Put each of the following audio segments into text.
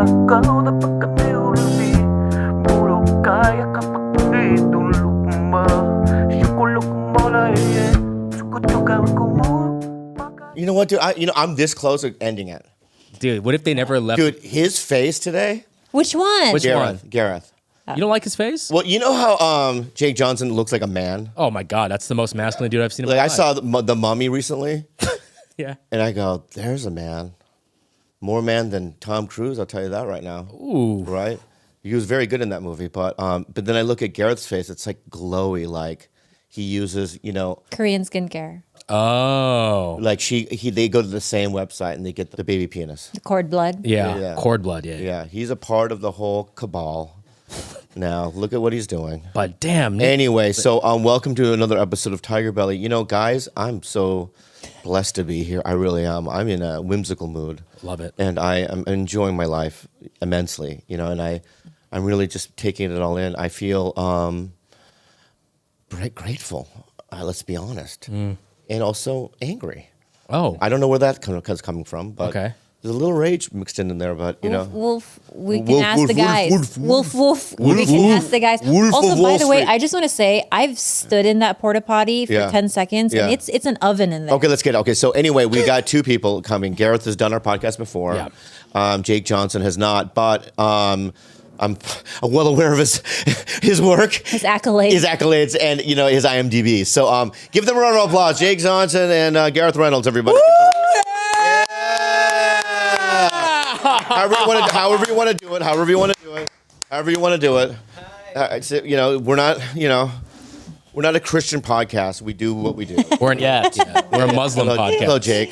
Kau dapat kami ulumi Muro kaya kapag itulog mo Syukulok mo na Sukutukan ko mo. You know what, dude? I'm this close to ending it. Dude, what if they never left? Dude, his face today. Which one? Which one? Gareth. You don't like his face? Well, you know how Jake Johnson looks like a man? Oh my God, that's the most masculine dude I've seen in my Like I life. saw the Mummy recently, Yeah. and I go, "There's a man, more man than Tom Cruise." I'll tell you that right now. Ooh. Right? He was very good in that movie, but then I look at Gareth's face; it's like glowy, like he uses, Korean skincare. Oh. like they go to the same website and they get the baby penis. The cord blood. Yeah. Yeah. Cord blood. Yeah. Yeah, he's a part of the whole cabal. Now look at what he's doing. But damn. Nick. Anyway, so welcome to another episode of TigerBelly. You know, guys, I'm so blessed to be here. I really am. I'm in a whimsical mood. Love it. And I am enjoying my life immensely, and I'm really just taking it all in. I feel grateful, let's be honest, and also angry. Oh. I don't know where that is coming from, but Okay. there's a little rage mixed in there, but, Wolf, we can Wolf, ask wolf, the guys. wolf, Wolf, wolf. we can Wolf, ask the guys. wolf Also, of by Wall the way, Street. I just want to say I've stood in that porta potty for Yeah. 10 seconds, and Yeah. it's an oven in there. Okay, let's get it. Okay, so anyway, we got two people coming. Gareth has done our podcast before. Yeah. Jake Johnson has not, but I'm well aware of his work, His accolades. his accolades, and his IMDb. So give them a round of applause, Jake Johnson and Gareth Reynolds, everybody. Yeah. However you want to do it. We're not a Christian podcast. We do what we do. We're a Muslim podcast. Hello, Jake.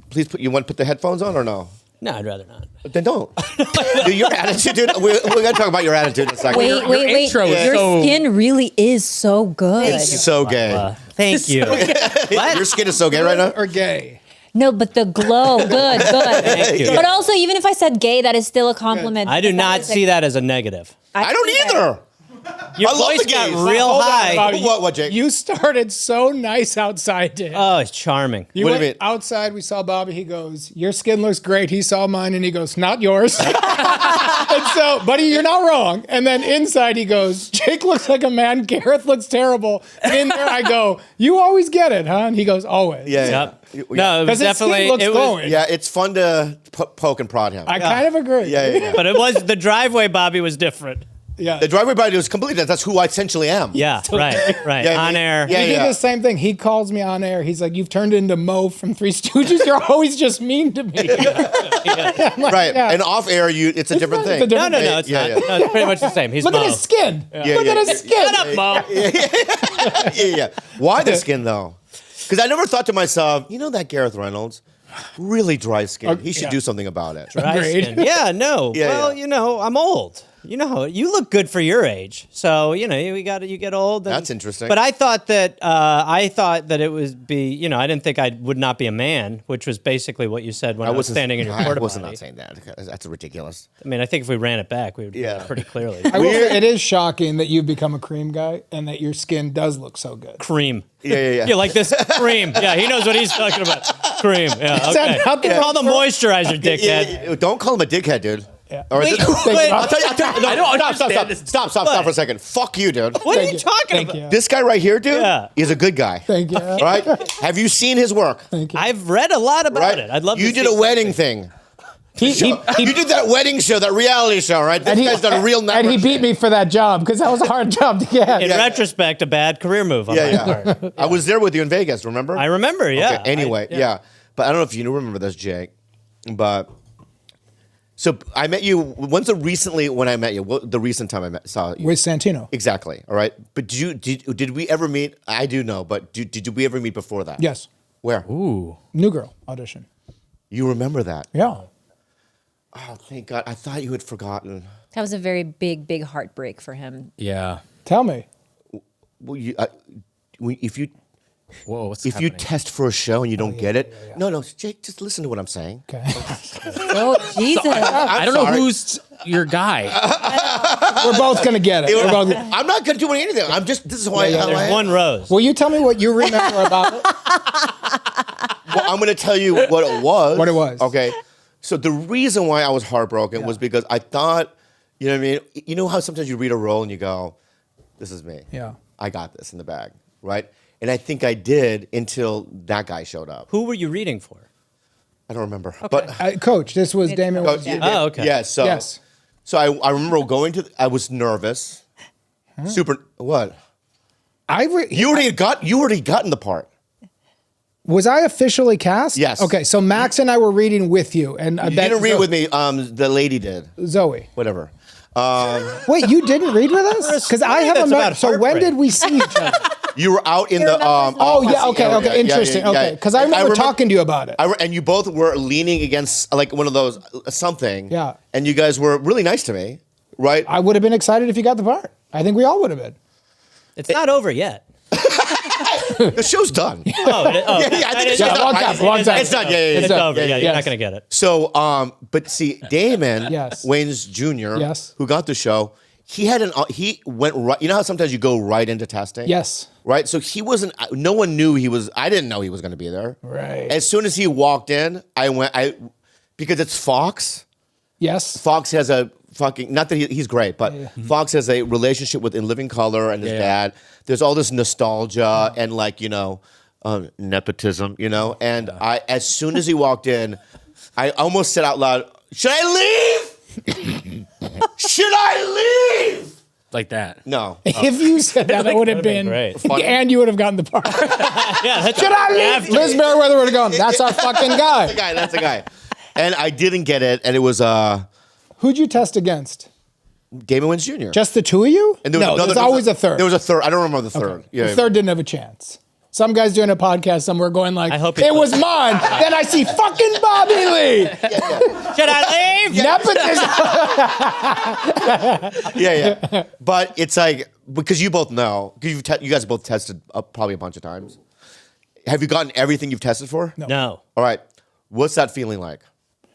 Please you want to put the headphones on or no? No, I'd rather not. Then don't. Dude, your attitude, dude. We're gonna talk about your attitude in a second. Wait. intro is Your so- skin really is so good. It's so gay. Thank you. Your skin is so gay right now. Or gay. No, but the glow, good. Thank you. But also, even if I said gay, that is still a compliment. I do not see that as a negative. I don't either. Your I love voice the got gays. real Hold on, high. Bobby. What, Jake? You started so nice outside to him. Oh, it's charming. You what do you went mean? outside, we saw Bobby, he goes, your skin looks great. He saw mine and he goes, not yours. And so, buddy, you're not wrong. And then inside he goes, Jake looks like a man, Gareth looks terrible. And in there I go, you always get it, huh? And he goes, always. Yeah. Yep. Yeah. No, it was Because his skin definitely. looks It was, glowing. Yeah, it's fun to poke and prod him. I kind of agree. Yeah. but it was the driveway. Bobby was different. Yeah. The driveway body was completely. That's who I essentially am. Yeah, right. Yeah, On air. yeah. He did the same thing. He calls me on air. He's like, you've turned into Mo from Three Stooges. You're always just mean to me. Right. Yeah. And off air, it's a different It's a thing. different No, it's Yeah, not. yeah. No, it's pretty much the same. He's Look Mo. at his skin. Look at his skin. Shut up, Mo. Yeah. Why the skin though? Because I never thought to myself, that Gareth Reynolds, really dry skin. He should yeah. do something about it. Dry Agreed. skin. Yeah, no. Yeah, well, yeah. I'm old. You look good for your age. So, you get old. And, That's interesting. But I thought that it would be, I didn't think I would not be a man, which was basically what you said when I was standing in your porta I was not potty. saying that. That's ridiculous. I mean, I think if we ran it back, we would Yeah. pretty clearly. I will say it is shocking that you've become a cream guy and that your skin does look so good. Cream. Yeah. You like this? Cream. Yeah, he knows what he's talking about. Cream. Yeah, Is that okay. not the Call the right moisturizer, dickhead. Yeah, don't call him a dickhead, dude. Yeah. Or Wait, I'll tell you. No, I don't stop understand this. Stop for a second. Fuck you, dude. What are Thank you you. talking Thank about? you. This guy right here, dude, Yeah. is a good guy. Thank you. Right? Have you seen his work? Thank you. I've read a lot about Right? it. I'd love to You did see a wedding thing. He You did that wedding show, that reality show, right? This guy's done a real network. And he beat me for that job because that was a hard job to get. In retrospect, a bad career move on my Yeah. part. I was there with you in Vegas, remember? I remember, yeah. Okay, anyway, yeah. But I don't know if you remember this, Jake. But so I met you. When's the recent time I saw you? With Santino. Exactly. All right. But did we ever meet? I do know, but did we ever meet before that? Yes. Where? Ooh. New Girl audition. You remember that? Yeah. Oh, thank God. I thought you had forgotten. That was a very big heartbreak for him. Yeah. Tell me. Well, if you Whoa, what's if you happening? test for a show and you don't get it, no, Jake, just listen to what I'm saying. Okay. Oh, Jesus. I don't know sorry. who's your guy. We're both going to get it. We're both, I'm not going to do anything. This is why There's one rose. will you tell me what you remember about it? Well, I'm going to tell you what it was. What it was. Okay. So the reason why I was heartbroken was because I thought, you know what I mean? You know how sometimes you read a role and you go, this is me. Yeah. I got this in the bag, right? And I think I did until that guy showed up. Who were you reading for? I don't remember. But Coach, this was Damon. Oh, okay. Yeah, so Yes. So I remember going to. I was nervous. Super. What? You already gotten the part. Was I officially cast? Yes. Okay, so Max and I were reading with you, and I You bet didn't read with me. The lady did. Zoe. Whatever. Wait, you didn't read with us? Because I have a that's about So when heartbreak. did we see each other? You were out in the. Oh yeah. Okay. area. Okay. Interesting. Okay. Because I remember talking to you about it. And you both were leaning against like one of those something. Yeah. And you guys were really nice to me, right? I would have been excited if you got the part. I think we all would have been. It's not over yet. The show's done. I think it's it's done. Long time. It's done. Yeah. It's over. Yeah, you're Yes. not gonna get it. So, but see, Damon, Yes. Wayne's Jr., Yes. who got the show, he went right. You know how sometimes you go right into testing? Yes. Right? So he wasn't, no one knew I didn't know he was going to be there. Right. As soon as he walked in, because it's Fox. Yes. Fox has a fucking, not that he's great, but Fox has a relationship with In Living Color and his dad. There's all this nostalgia and like, nepotism, and as soon as he walked in, I almost said out loud, should I leave? Should I leave? Like that. No. If you said that, it would have been great. and you would have gotten the part. Yeah, that's Should I leave? Liz Merriweather would have gone, that's our fucking guy. That's the guy. And I didn't get it, and it was Who'd you test against? Damon Wayans Jr. Just the two of you? And there was there's always a third. There was a third. I don't remember the third. Okay. The third didn't have a chance. Some guy's doing a podcast somewhere going like, I hope it was mine. Then I see fucking Bobby Lee. Should I leave? Nepotism. Yeah. But it's like, because you both know, because you guys both tested probably a bunch of times. Have you gotten everything you've tested for? No. All right. What's that feeling like?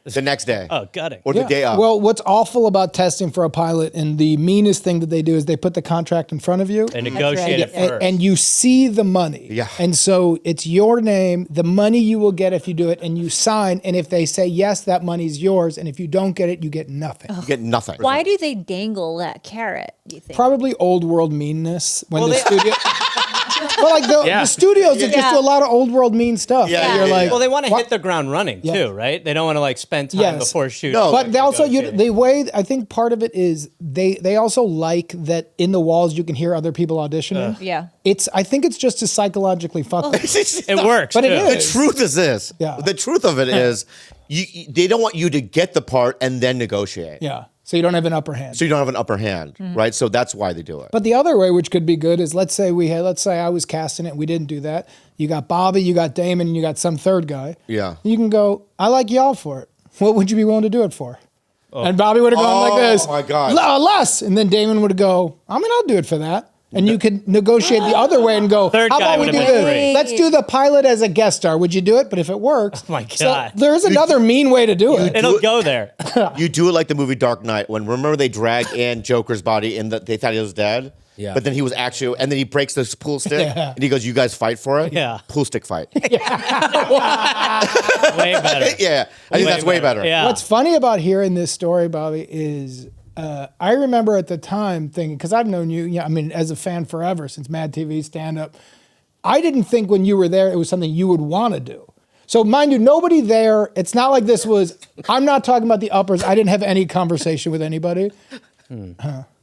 The next day. Oh, gutting. Or the day of. Well, what's awful about testing for a pilot, and the meanest thing that they do is they put the contract in front of you. They negotiate it and, first. and you see the money. Yeah. And so it's your name, the money you will get if you do it, and you sign. And if they say yes, that money's yours. And if you don't get it, you get nothing. You get nothing. Why do they dangle that carrot, do you think? Probably old world meanness when the studio. But like the studios that just do a lot of old world mean stuff. Yeah. You're like, Well, they want to what? hit the ground running Yeah. too, right? They don't want to like spend time Yes. before shooting. No. But they also the way I think part of it is they also like that in the walls you can hear other people auditioning. Yeah. I think it's just to psychologically fuck with you. It works. But it too. The is. truth is this. Yeah. The truth of it is, they don't want you to get the part and then negotiate. Yeah. So you don't have an upper hand. So you don't have an upper hand, right? So that's why they do it. But the other way, which could be good, is let's say I was casting it and we didn't do that. You got Bobby, you got Damon, and you got some third guy. Yeah. You can go, I like y'all for it. What would you be willing to do it for? And Bobby would have gone like this. Oh, my God. Less. And then Damon would go, I'll do it for that. And you could negotiate the other way and go, Third how guy about we would do have been this? great. Let's do the pilot as a guest star. Would you do it? But if it works. Oh my So God. there's another mean way to do it. It'll go there. You do it like the movie Dark Knight, when remember they drag in Joker's body and they thought he was dead? Yeah. But then he was actually, and then he breaks this pool stick and he goes, you guys fight for it? Yeah. Pool stick fight. Way better. Yeah. I think that's way better. Yeah. What's funny about hearing this story, Bobby, is I remember at the time thinking, because I've known you, as a fan forever since Mad TV stand up. I didn't think when you were there it was something you would want to do. So mind you, nobody there. It's not like this was. I'm not talking about the uppers. I didn't have any conversation with anybody.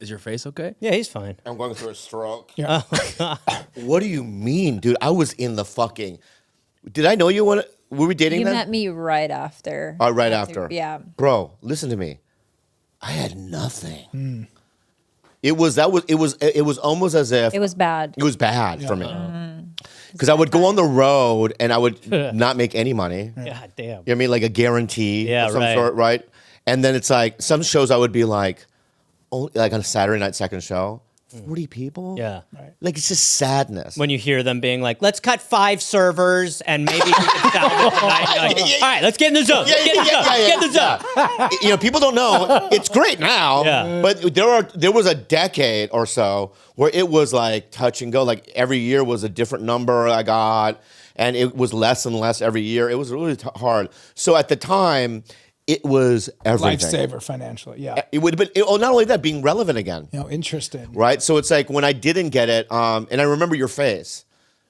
Is your face okay? Yeah, he's fine. I'm going through a stroke. Yeah. What do you mean, dude? I was in the fucking. Did I know you? Were we dating You then? met me right after. Right after. Yeah. Bro, listen to me. I had nothing. It was almost as if It was bad. it was bad for me. Because I would go on the road and I would not make any money. You know God damn. what I mean? Like a guarantee Yeah, of some right. sort, right? And then it's like some shows I would be like, like on a Saturday night second show, 40 people? Yeah. Like it's just sadness. When you hear them being like, let's cut 5 servers and maybe we can salvage the night. You're like, all right, let's get in the zone. Get in the zone. You know, people don't know. It's great now, Yeah. but there was a decade or so where it was like touch and go. Like every year was a different number I got, and it was less and less every year. It was really hard. So at the time, it was everything. Lifesaver financially. Yeah. It would have been. Not only that, being relevant again. Interesting. Right. So it's like when I didn't get it, and I remember your face.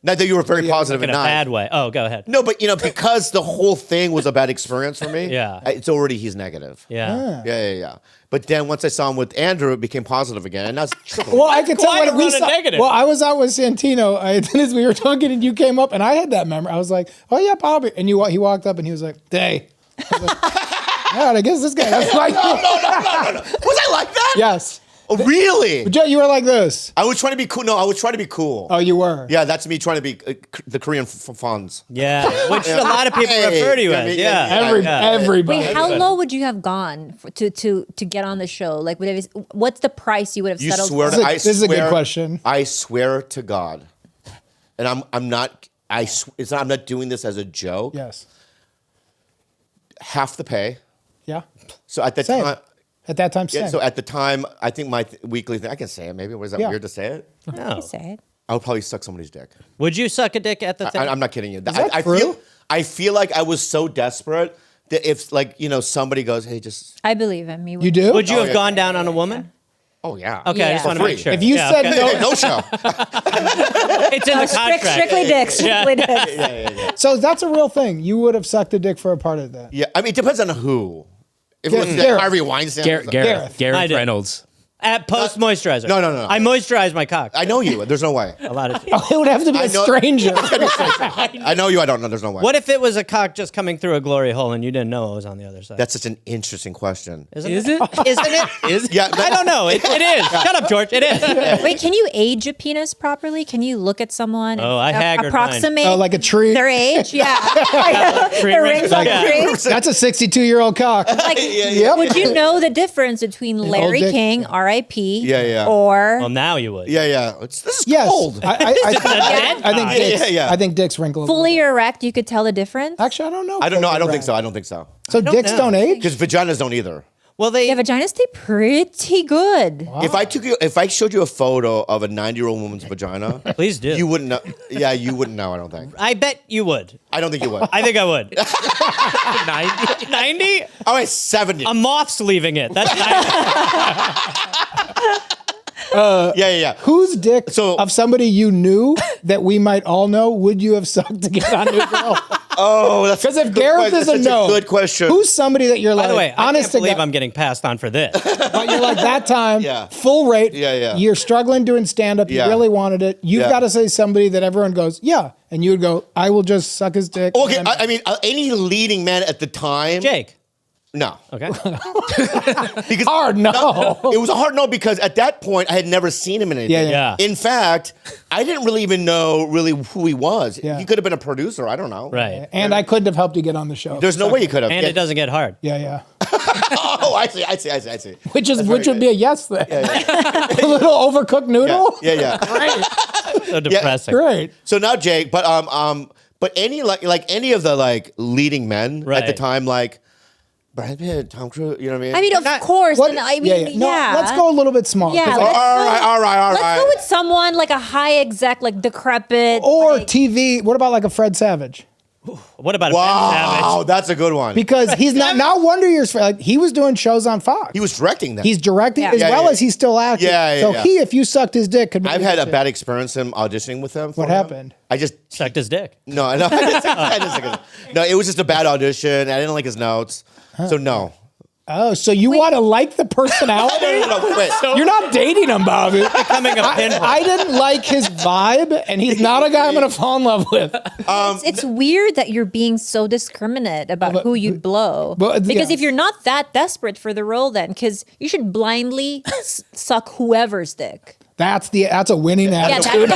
Not that you were very positive In at a night. bad way. Oh, go ahead. No, but because the whole thing was a bad experience for me. Yeah. It's already he's negative. Yeah. Yeah. But then once I saw him with Andrew, it became positive again, and that's triple. Well, I could tell quite when we a saw. negative. Well, I was out with Santino. As we were talking, and you came up, and I had that memory. I was like, "Oh yeah, Bobby," and he walked up, and he was like, "Hey." I was like, "God, I guess this guy." That's like, no. Was I like that? yes. Oh, really? But you were like this. I was trying to be cool. No, I was trying to be cool. Oh, you were. Yeah, that's me trying to be the Korean Fonz. Yeah. Which a lot of people refer to you as. Everybody. Wait, how low would you have gone to get on the show? Like, what's the price you would have You settled swear for? to, This is a good question. I swear to God, and I'm not. I'm not doing this as a joke. Yes. Half the pay. Yeah. So at the Same. time. At that time, Yeah, same. so at the time, I think my weekly thing, I can say it maybe. Was that Yeah. weird to say it? No. Say it. I would probably suck somebody's dick. Would you suck a dick at the thing? I'm not kidding you. that I true? feel like I was so desperate that if somebody goes, hey, just, I believe him. You do? Would you have yeah. gone down on a woman? oh yeah. Okay, I Yeah. just want to For make free. sure. If you said okay. no, No show. It's in the contract. Strictly dicks. Strictly dicks. so that's a real thing. You would have sucked a dick for a part of that. Yeah, I mean, it depends on who. If it was Gareth. Harvey Weinstein. Gareth. I Gareth did. Reynolds. At post moisturizer. No. I moisturize my cock. I know you. There's no way. A lot of. Oh, it would have to be a know- stranger. I know you. I don't know. There's no way. What if it was a cock just coming through a glory hole and you didn't know it was on the other side? That's such an interesting question. Isn't Is it? it? Isn't it? Yeah, I don't know. It is. Shut up, George. It is. Wait, can you age a penis properly? Can you look at someone Oh, I and haggard approximate Oh, like a tree. their age? Yeah. Tree the rings. rings on Yeah. the tree. That's a 62-year-old cock. Like, Yep. would you know the difference between Larry dick. King, R.I.P. Yeah. or Well, now you would. Yeah. This is Yes. cold. I think dicks. Yeah. I think dicks wrinkle. a little fully bit. erect? You could tell the difference. Actually, I don't know. I don't know. I don't think Right. so. I don't think so. So dicks know. don't age. Because vaginas don't either. Well, they. Yeah, vaginas stay pretty good. If I showed you a photo of a 90-year-old woman's vagina, Please do. you wouldn't know. Yeah, you wouldn't know. I don't think. I bet you would. I don't think you would. I think I would. 90? All right, 70. A moth's leaving it. That's 90. Yeah. Whose dick So- of somebody you knew that we might all know would you have sucked to get on your girl? Oh, that's Because if good Gareth question. is a That's no, good question. Who's somebody that you're By like, the way, I honest can't to believe God, I'm getting passed on for this. but you're like that time, Yeah. full rate. Yeah. You're struggling doing stand up. Yeah. You really wanted it. You've Yeah. got to say somebody that everyone goes, yeah, and you would go, I will just suck his dick. Okay, And I mean, any leading man at the time. Jake. No. Okay. Because hard no. it was a hard no because at that point I had never seen him in anything. Yeah. Yeah. In fact, I didn't really even know who he was. Yeah. He could have been a producer. I don't know. Right. And I couldn't have helped you get on the show. There's no way you could have. And it doesn't get hard. Yeah. Oh, I see. Which That's would right. be a yes thing. a little overcooked noodle. Yeah. So depressing. Great. So now Jake, but any like any of the like leading men at the Right. time, like Brad Pitt, Tom Cruise, you know what I mean? I mean, of course. What- And I mean, yeah. No, let's go a little bit smaller. Yeah, 'cause let's all right. Let's go with someone like a high exec, like decrepit. or like, TV. What about like a Fred Savage? What about a Ben Wow, Savage? that's a good one. Because he's not. Now Wonder Years. Like he was doing shows on Fox. He was directing them. He's directing Yeah. as Yeah, well yeah. as he's still acting. Yeah, So yeah. he, if you sucked his dick, could. I've had a bad experience in auditioning with him. What happened? I just Sucked his dick. no, I just no. It was just a bad audition. I didn't like his notes, so no. Oh, so you want to like the personality? No, wait. You're not dating him, Bobby. Becoming a pinball. I didn't like his vibe, and he's not a guy I'm going to fall in love with. it's weird that you're being so discriminate about who you'd blow. but, Because yeah. if you're not that desperate for the role, then because you should blindly suck whoever's dick. That's a winning Yeah, attitude.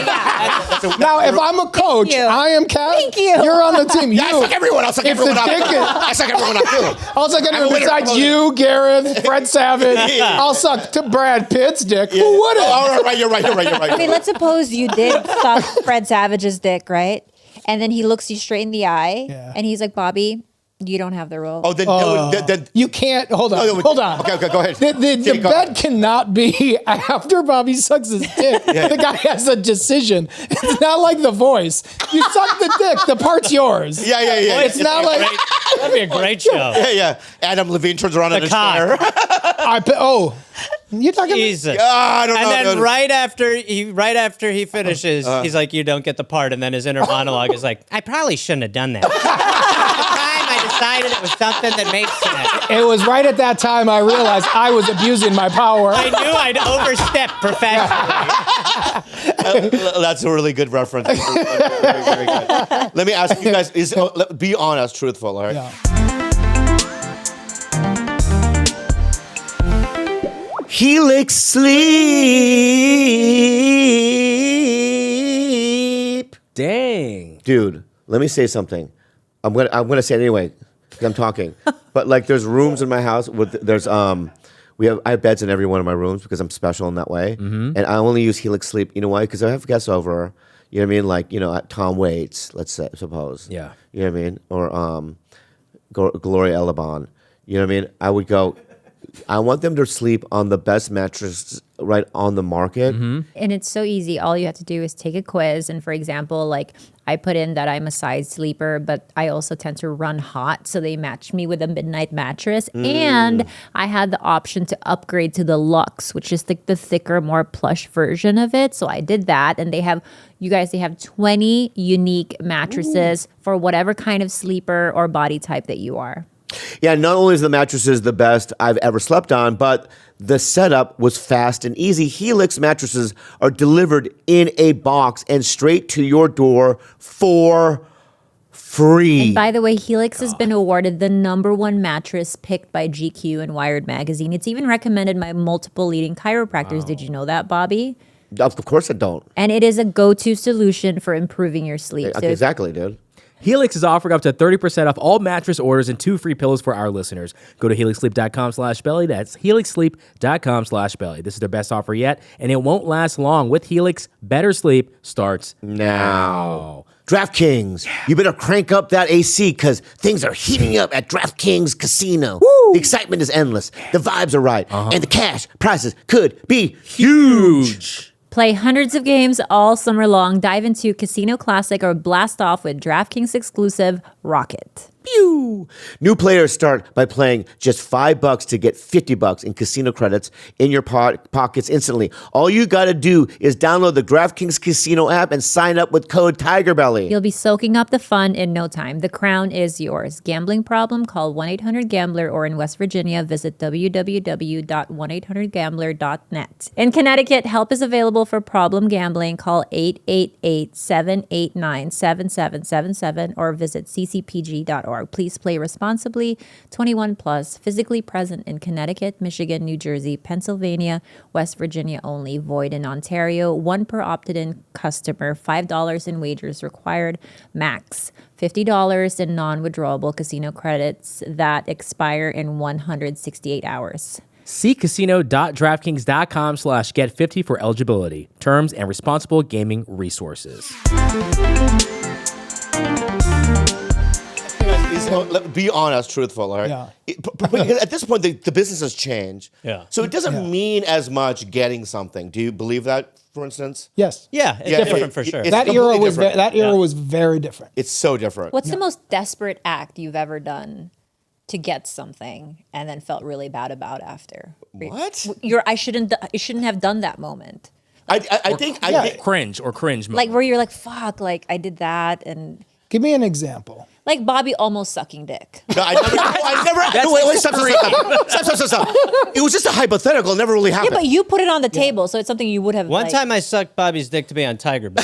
Now, if I'm a coach, you. I am Kat. Thank you. You're on the team. Yeah, I suck everyone. I'll suck If everyone the up. dick is- I suck everyone up too. I'll suck I'm a anyone winner. besides you, Gareth, Fred Savage. I'll suck to Brad Pitt's dick. Who wouldn't? Oh, right. You're right. Okay, let's suppose you did suck Fred Savage's dick, right? And then he looks you straight in the eye, Yeah. and he's like, Bobby, You don't have the role. Oh, then You can't. Hold on. Oh, Hold on. Okay, go ahead. The bet cannot be after Bobby sucks his dick. The guy has a decision. It's not like The Voice. You suck the dick. The part's yours. Yeah. It's not like. That'd be a great show. Yeah. Adam Levine turns around in his cock. chair. You're talking. Jesus. I don't know. And then dude. right after he finishes, he's like, "You don't get the part," and then his inner monologue is like, "I probably shouldn't have done that." At the time, I decided it was something that made sense. It was right at that time I realized I was abusing my power. I knew I'd overstep professionally. That's a really good reference. Very good. Let me ask you guys: be honest, truthful, all right? Yeah. Helix sleep. Dang. Dude, let me say something. I'm gonna say it anyway because I'm talking. But like, there's rooms in my house I have beds in every one of my rooms because I'm special in that way. And I only use Helix Sleep. You know why? Because I have guests over. You know what I mean? Like, at Tom Waits, let's say, suppose. Yeah. You know what I mean? Or Gloria Elabon. You know what I mean? I would go. I want them to sleep on the best mattress right on the market. And it's so easy. All you have to do is take a quiz. And for example, like I put in that I'm a side sleeper, but I also tend to run hot. So they matched me with a midnight mattress. And I had the option to upgrade to the Luxe, which is like the thicker, more plush version of it. So I did that. And they have 20 unique mattresses for whatever kind of sleeper or body type that you are. Yeah, not only is the mattresses the best I've ever slept on, but the setup was fast and easy. Helix mattresses are delivered in a box and straight to your door for free. And by the way, Helix has been awarded the #1 mattress picked by GQ and Wired magazine. It's even recommended by multiple leading chiropractors. Did you know that, Bobby? Of course I don't. And it is a go-to solution for improving your sleep. So Exactly, dude. Helix is offering up to 30% off all mattress orders and 2 free pillows for our listeners. Go to helixsleep.com/belly. That's helixsleep.com/belly. This is their best offer yet, and it won't last long. With Helix, better sleep starts now. DraftKings, you better crank up that AC because things are heating up at DraftKings Casino. The excitement is endless. The vibes are right. And the cash prizes could be huge. play hundreds of games all summer long. Dive into Casino Classic or blast off with DraftKings exclusive Rocket. Pew! New players start by playing just $5 to get $50 in casino credits in your pockets instantly. All you got to do is download the DraftKings Casino app and sign up with code TigerBelly. You'll be soaking up the fun in no time. The crown is yours. Gambling problem? Call 1-800-GAMBLER or in West Virginia, visit www.1800gambler.net. In Connecticut, help is available for problem gambling. Call 888-789-7777 or visit ccpg.org. Please play responsibly. 21 plus. Physically present in Connecticut, Michigan, New Jersey, Pennsylvania, West Virginia only. Void in Ontario. 1 per opted-in customer. $5 in wagers required. Max. $50 in non-withdrawable casino credits that expire in 168 hours. See casino.draftkings.com/get50 for eligibility, terms, and responsible gaming resources. Be honest, truthful, all right? Yeah. Because at this point, the business has changed. Yeah. So it doesn't mean as much getting something. Do you believe that, for instance? Yes. Yeah, it's Yeah, different for sure. it's That era completely was different. very different. It's so different. What's the most desperate act you've ever done to get something and then felt really bad about after? What? I shouldn't have done that moment. I think Cringe moment. Like where you're like, fuck, like I did that, and Give me an example. like Bobby almost sucking dick. No, I never. No, wait, stop. It was just a hypothetical. It never really happened. Yeah, but you put it on the table, so it's something you would have. One like, time I sucked Bobby's dick to be on TigerBelly.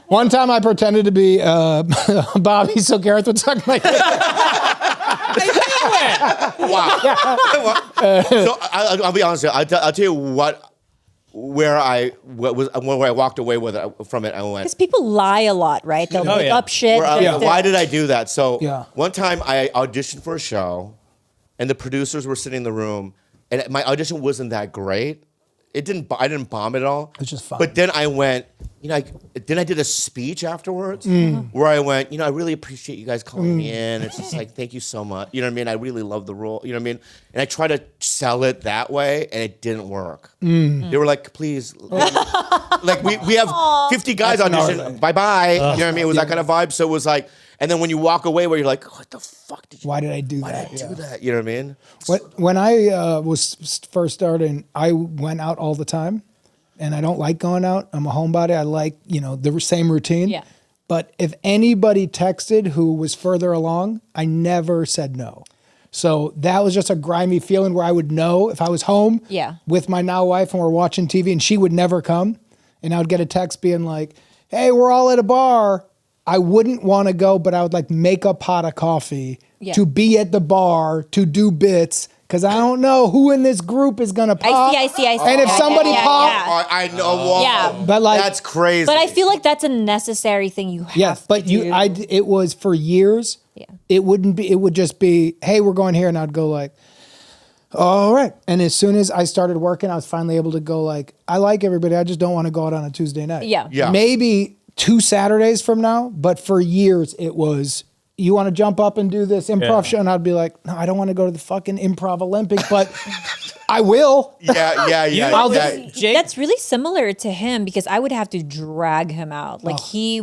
One time I pretended to be Bobby so Gareth would suck my dick. Wow. So I'll be honest with you. I'll tell you where I walked away with it from it. I went. because people lie a lot, right? They'll make up shit. Why did I do that? So Yeah. one time I auditioned for a show, and the producers were sitting in the room, and my audition wasn't that great. It didn't. I didn't bomb it at all. It's just fun. But then I went. Then I did a speech afterwards where I went. I really appreciate you guys calling me in. It's just like, thank you so much. You know what I mean? I really love the role. You know what I mean? And I tried to sell it that way, and it didn't work. They were like, please, like we have 50 guys audition. Bye bye. You know what I mean? It was that kind of vibe. So it was like, and then when you walk away, where you're like, what the fuck did you? Why did I do Why that? did I do that? You know what I mean? When I was first starting, I went out all the time, and I don't like going out. I'm a homebody. I like the same routine. Yeah. But if anybody texted who was further along, I never said no. So that was just a grimy feeling where I would know if I was home with my now wife and we're watching TV and she would never come, and I would get a text being like, "Hey, we're all at a bar." I wouldn't want to go, but I would like make a pot of coffee to be at the bar, to do bits, because I don't know who in this group is going to pop. I see. And if somebody pops, I know. Well, but like, that's crazy. But I feel like that's a necessary thing you have to do. It was for years. Yeah. It would just be, hey, we're going here. And I'd go like, all right. And as soon as I started working, I was finally able to go like, I like everybody. I just don't want to go out on a Tuesday night. Yeah. Maybe 2 Saturdays from now, but for years it was, you want to jump up and do this improv show? And I'd be like, no, I don't want to go to the fucking improv Olympic, but I will. Yeah. Jake, That's really similar to him because I would have to drag him out. Like he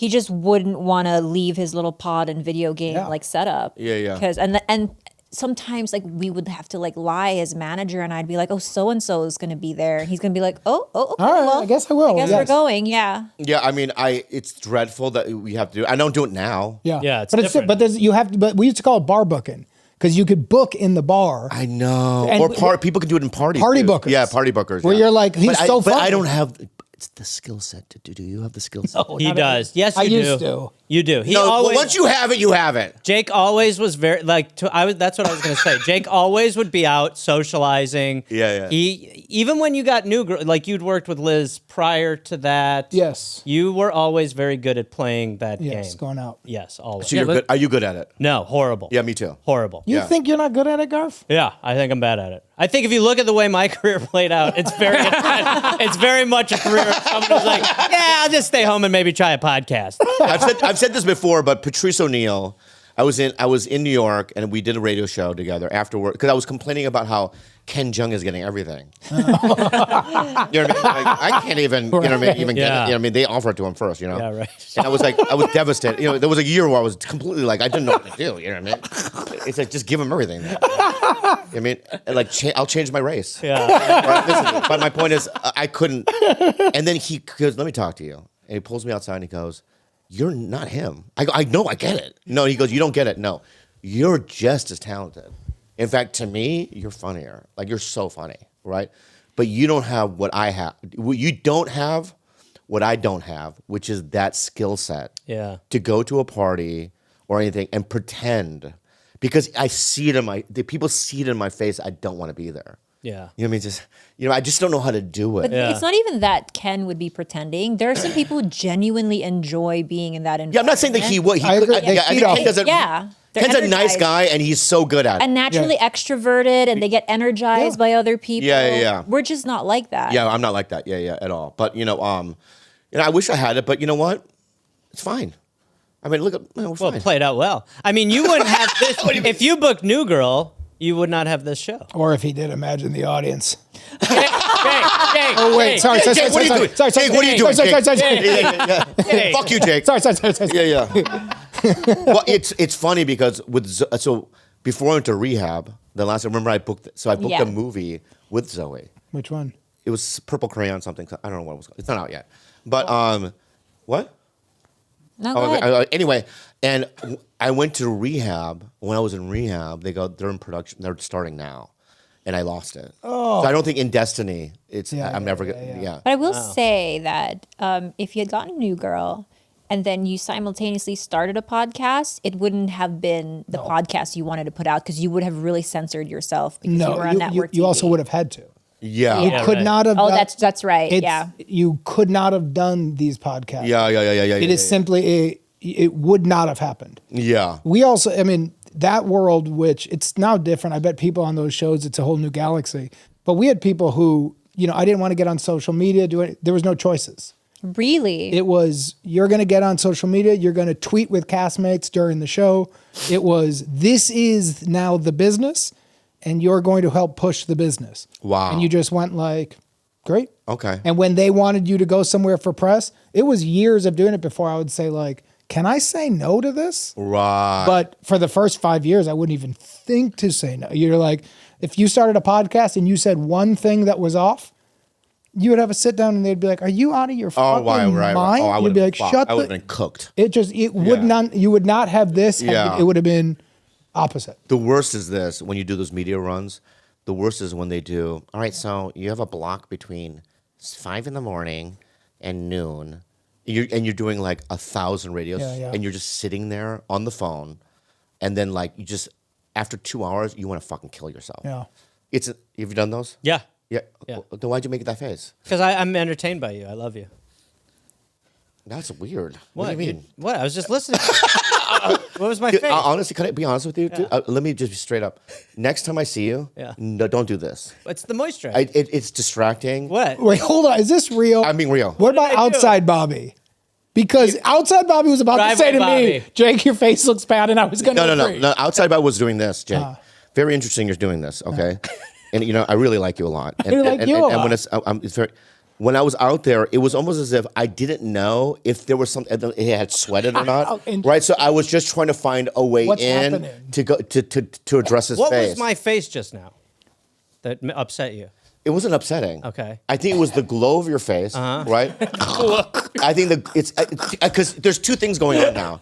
just wouldn't want to leave his little pod and video game like setup. Yeah. Because and sometimes like we would have to like lie as manager, and I'd be like, oh, so and so is going to be there, and he's going to be like, oh, okay, All right, well, I guess I will. I guess we're going. Yeah. Yeah, I mean, it's dreadful that we have to do. I don't do it now. Yeah. It's different. But we used to call it bar booking because you could book in the bar. I know. And Or people can do it in parties. Party too. bookers. Yeah, party bookers. Where yeah. you're like, he's so But I funny. don't have. It's the skill set to do. Do you have the skill set? he does. Yes, you I do. used to. You do. He No, always. once you have it, you have it. Jake always was very like. That's what I was going to say. Jake always would be out socializing. Yeah. He even when you got new, like you'd worked with Liz prior to that. Yes. You were always very good at playing that Yes, game. going out. Yes, always. So you're good. Are you good at it? No, horrible. Yeah, me too. Horrible. You Yeah. think you're not good at it, Garth? Yeah, I think I'm bad at it. I think if you look at the way my career played out, it's very much a career of someone who's like, yeah, I'll just stay home and maybe try a podcast. I've said this before, but Patrice O'Neill, I was in New York and we did a radio show together after work because I was complaining about how Ken Jeong is getting everything. You know what I mean? Like, I can't even get it. You know what I mean? They offer it to him first, you know? Yeah, right. And I was devastated. You know, there was a year where I was completely like, I didn't know what to do. You know what I mean? It's like, just give him everything. I mean, like, I'll change my race. Yeah. Right? Listen, but my point is, I couldn't. And then he goes, let me talk to you. And he pulls me outside and he goes, you're not him. I go, I know, I get it. No, he goes, you don't get it. No, you're just as talented. In fact, to me, you're funnier. Like, you're so funny, right? But you don't have what I have. You don't have what I don't have, which is that skill set. Yeah. To go to a party or anything and pretend. Because I see it the people see it in my face, I don't want to be there. Yeah. You know what I mean? I just don't know how to do it. But it's not even that Ken would be pretending. There are some people who genuinely enjoy being in that environment. Yeah, I'm not saying that he would. I agree. I think Ken does it. Yeah. They're Ken's a nice energized. guy, and he's so good at it. And naturally extroverted, and they get energized by other people. Yeah. We're just not like that. Yeah, I'm not like that. Yeah, at all. But I wish I had it. But you know what? It's fine. I mean, look at we're Well, fine. it played out well. I mean, you wouldn't have this. If you booked New Girl, you would not have this show. Or if he did, imagine the audience. Jake, Oh, wait. Sorry. Jake, what are you doing? Jake, what are you doing? Sorry. Fuck you, Jake. Sorry. Yeah. Well, it's funny because so before I went to rehab, the last I remember I booked a movie with Zoe. Which one? It was Purple Crayon something. I don't know what it was called. It's not out yet. But what? No, go ahead. Anyway, and I went to rehab. When I was in rehab, they're in production. They're starting now, and I lost it. Oh, so I don't think in Destiny, I'm never gonna. Yeah. But I will say that if you had gotten New Girl and then you simultaneously started a podcast, it wouldn't have been the podcast you wanted to put out because you would have really censored yourself because you were on network you TV. also would have had to. Yeah. You could not have. Oh, that's right. Yeah. You could not have done these podcasts. Yeah. It is simply it would not have happened. Yeah. We also, I mean, that world, which it's now different. I bet people on those shows, it's a whole new galaxy. But we had people who I didn't want to get on social media. There was no choices. Really? It was, you're going to get on social media. You're going to tweet with castmates during the show. It was, this is now the business, and you're going to help push the business. Wow. And you just went like, great. Okay. And when they wanted you to go somewhere for press, it was years of doing it before I would say like, can I say no to this? Right. But for the first 5 years, I wouldn't even think to say no. You're like, if you started a podcast and you said one thing that was off, you would have a sit down and they'd be like, are you out of your fucking mind? Oh, I You'd would be have like, shut I would have the... been cooked. Would not, you would not have this. Yeah. It would have been opposite. The worst is this, when you do those media runs, the worst is when they do, all right, so you have a block between 5 a.m. and noon, and you're doing like 1,000 radios, Yeah. and you're just sitting there on the phone, and then like you just, after 2 hours, you want to fucking kill yourself. Yeah. Have you done those? Yeah. Yeah. Yeah. Well, then why'd you make that face? Because I'm entertained by you. I love you. That's weird. What do you mean? What? I was just listening. What was my face? Honestly, can I be honest with you? Dude? Let me just be straight up. Next time I see you, no, don't do this. It's the moisture. It's distracting. What? Wait, hold on. Is this real? I'm being real. What about did I do? outside Bobby? Because outside Bobby was about to say to Driveway me, Bobby. Jake, your face looks bad, and I was going to No. Outside I was doing this, Jake. Very interesting. You're doing this, okay? And I really like you a lot. And, I like you a lot. when it's very, when I was out there, it was almost as if I didn't know if there was something it had sweated or not, right? So I was just trying to find a way What's in happening? to go to address his What face. was my face just now that upset you? It wasn't upsetting. Okay. I think it was the glow of your face, right? I think it's because there's two things going on now.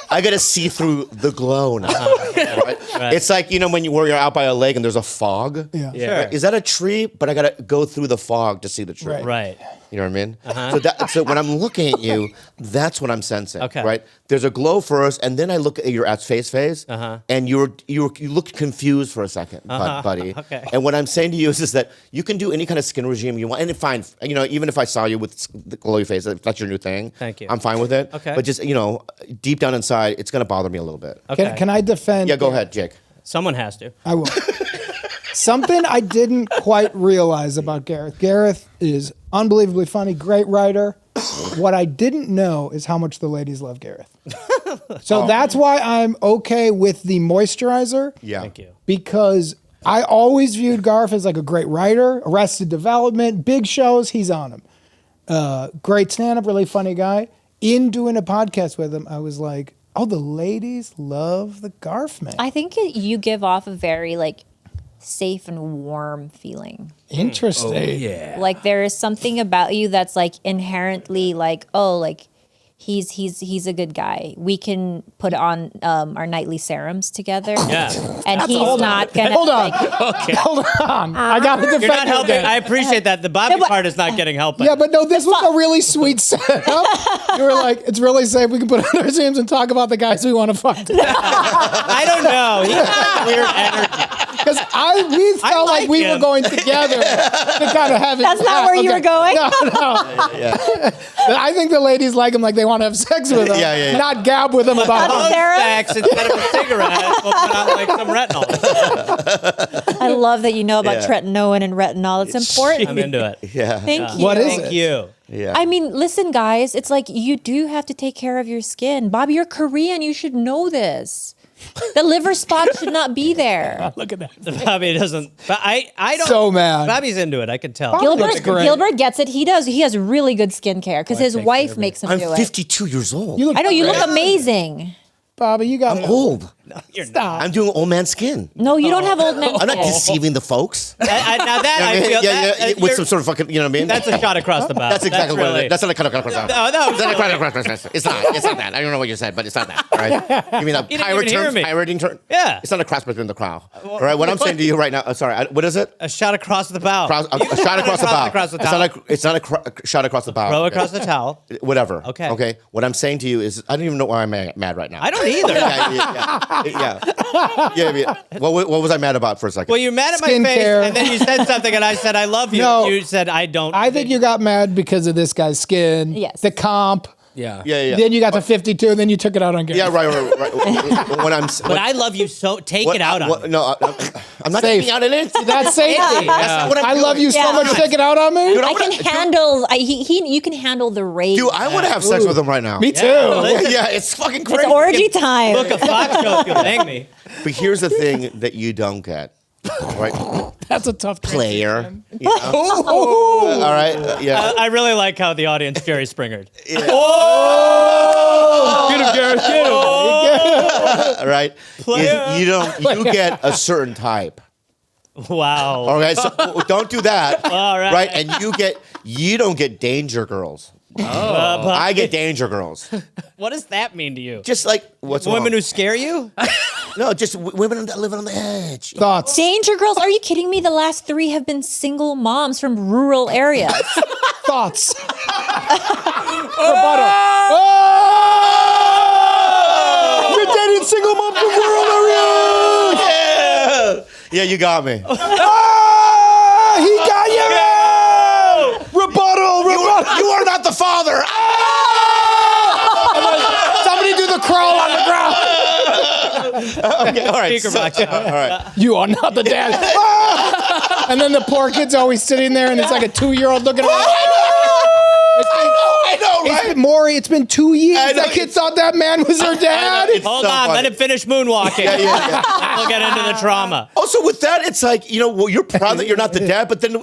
I gotta see through the glow now. Right? It's like when you're out by a lake and there's a fog. Yeah. Sure. Is that a tree? But I gotta go through the fog to see the tree. Right. You know what I mean? So when I'm looking at you, that's what I'm sensing. Okay. Right? There's a glow first, and then I look at your face, and you look confused for a second, buddy. Okay. And what I'm saying to you is that you can do any kind of skin regime you want, and fine. Even if I saw you with the glowy face, if that's your new thing. Thank you. I'm fine with it. Okay. But just deep down inside, it's gonna bother me a little bit. Okay. Can I defend? Yeah, go ahead, Jake. Someone has to. I will. Something I didn't quite realize about Gareth. Gareth is unbelievably funny, great writer. What I didn't know is how much the ladies love Gareth. So that's why I'm okay with the moisturizer. Yeah. Thank you. Because I always viewed Gareth as like a great writer, Arrested Development, big shows, he's on them. Great stand-up, really funny guy. In doing a podcast with him, I was like, oh, the ladies love the Garth man. I think you give off a very safe and warm feeling. Interesting. Yeah. Like there is something about you that's inherently he's a good guy. We can put on our nightly serums together. Yeah. And he's not gonna Hold on. Hold on. I got to defend You're not you helping. again. I appreciate that. The Bobby part is not getting help. Yeah, but no, this was a really sweet setup. You were like, it's really safe. We can put on our Zooms and talk about the guys we want to fuck. I don't know. He has weird energy. Because we felt like we were him. going together to kind of have it. That's not where you were going? No. I think the ladies like him like they want to have sex with him. Yeah. Not gab with him about Phone it. Sarah? sex instead of a cigarette. We'll put on some retinol. I love that you know about Yeah. tretinoin and retinol. It's important. I'm into it. Yeah. Thank you. What is Thank it? you. Yeah. I mean, listen, guys, it's like you do have to take care of your skin. Bobby, you're Korean. You should know this. The liver spot should not be there. Look at that. Bobby doesn't. But I don't. So mad. Bobby's into it. I could tell. looks great. Gilbert gets it. He does. He has really good skincare because his take wife care of makes him I'm do it. 52 years old. You look I know you great. look amazing. Bobby, you got I'm old. Stop. I'm doing old man skin. No, you don't have old man I'm not skin. deceiving the folks. Now that I I mean, feel with you're- some sort of fucking, you know what I mean? that's a shot across the bow. That's exactly what it really, is. That's not a cut across the bow. No, It's not a cut across the bow. It's not that. I don't know what you said, but it's not that. All right? You mean a didn't pirate even hear term? me. Pirating term? Yeah. It's not a cross between the crow. All right? What I'm saying to you right now, what is it? a shot across the bow. A shot across the bow. Across the It's not a shot across the bow. Row across the towel. Whatever. Okay. Okay. What I'm saying to you is, I don't even know why I'm mad right now. I don't either. Yeah. What was I mad about for a second? Well, you're mad at my face, Skincare. and then you said something, and I said, "I love you." No. You said, "I don't." I think you got mad because of this guy's skin. Yes. The comp. Yeah. Yeah. Then you got to 52, and then you took it out on Gareth. Yeah, right. What I'm. But I love you so. Take it out on me. No, I'm not Safe. taking out an instant. That's safety. That's not what I'm I doing. love you so Yeah. much. Take it out on me. Dude, I can handle. You can handle the rage. Dude, I want to have sex with him right now. Me too. Yeah, it's fucking crazy. It's orgy time. Book a Fox show if you'll hang me. But here's the thing that you don't get, right? That's a tough Player. transition. You know? All right. Yeah. I really like how the audience Jerry Springered. Get him, Gareth. Get him. All right. Player. You get a certain type. Wow. All right. So don't do that. All right. Right. And you don't get danger girls. I get danger girls. What does that mean to you? Just like what's Women wrong? who scare you? No, just women that live on the edge. Thoughts? Danger girls? Are you kidding me? The last 3 have been single moms from rural areas. Thoughts? Rebuttal. Oh! You're dating single mom from rural areas. Yeah, you got me. Ah, he got you. Rebuttal. You are not the father. Somebody do the crawl on the ground. Okay, all right. Speaker box. All right. You are not the dad. Ah! And then the poor kid's always sitting there, and it's like a 2-year-old looking around. I know, right? Maury, it's been 2 years. I know. That kid thought that man was her dad. Hold so on, funny. let him finish moonwalking. Yeah. We'll get into the trauma. Also, with that, it's like, well, you're proud that you're not the dad, but then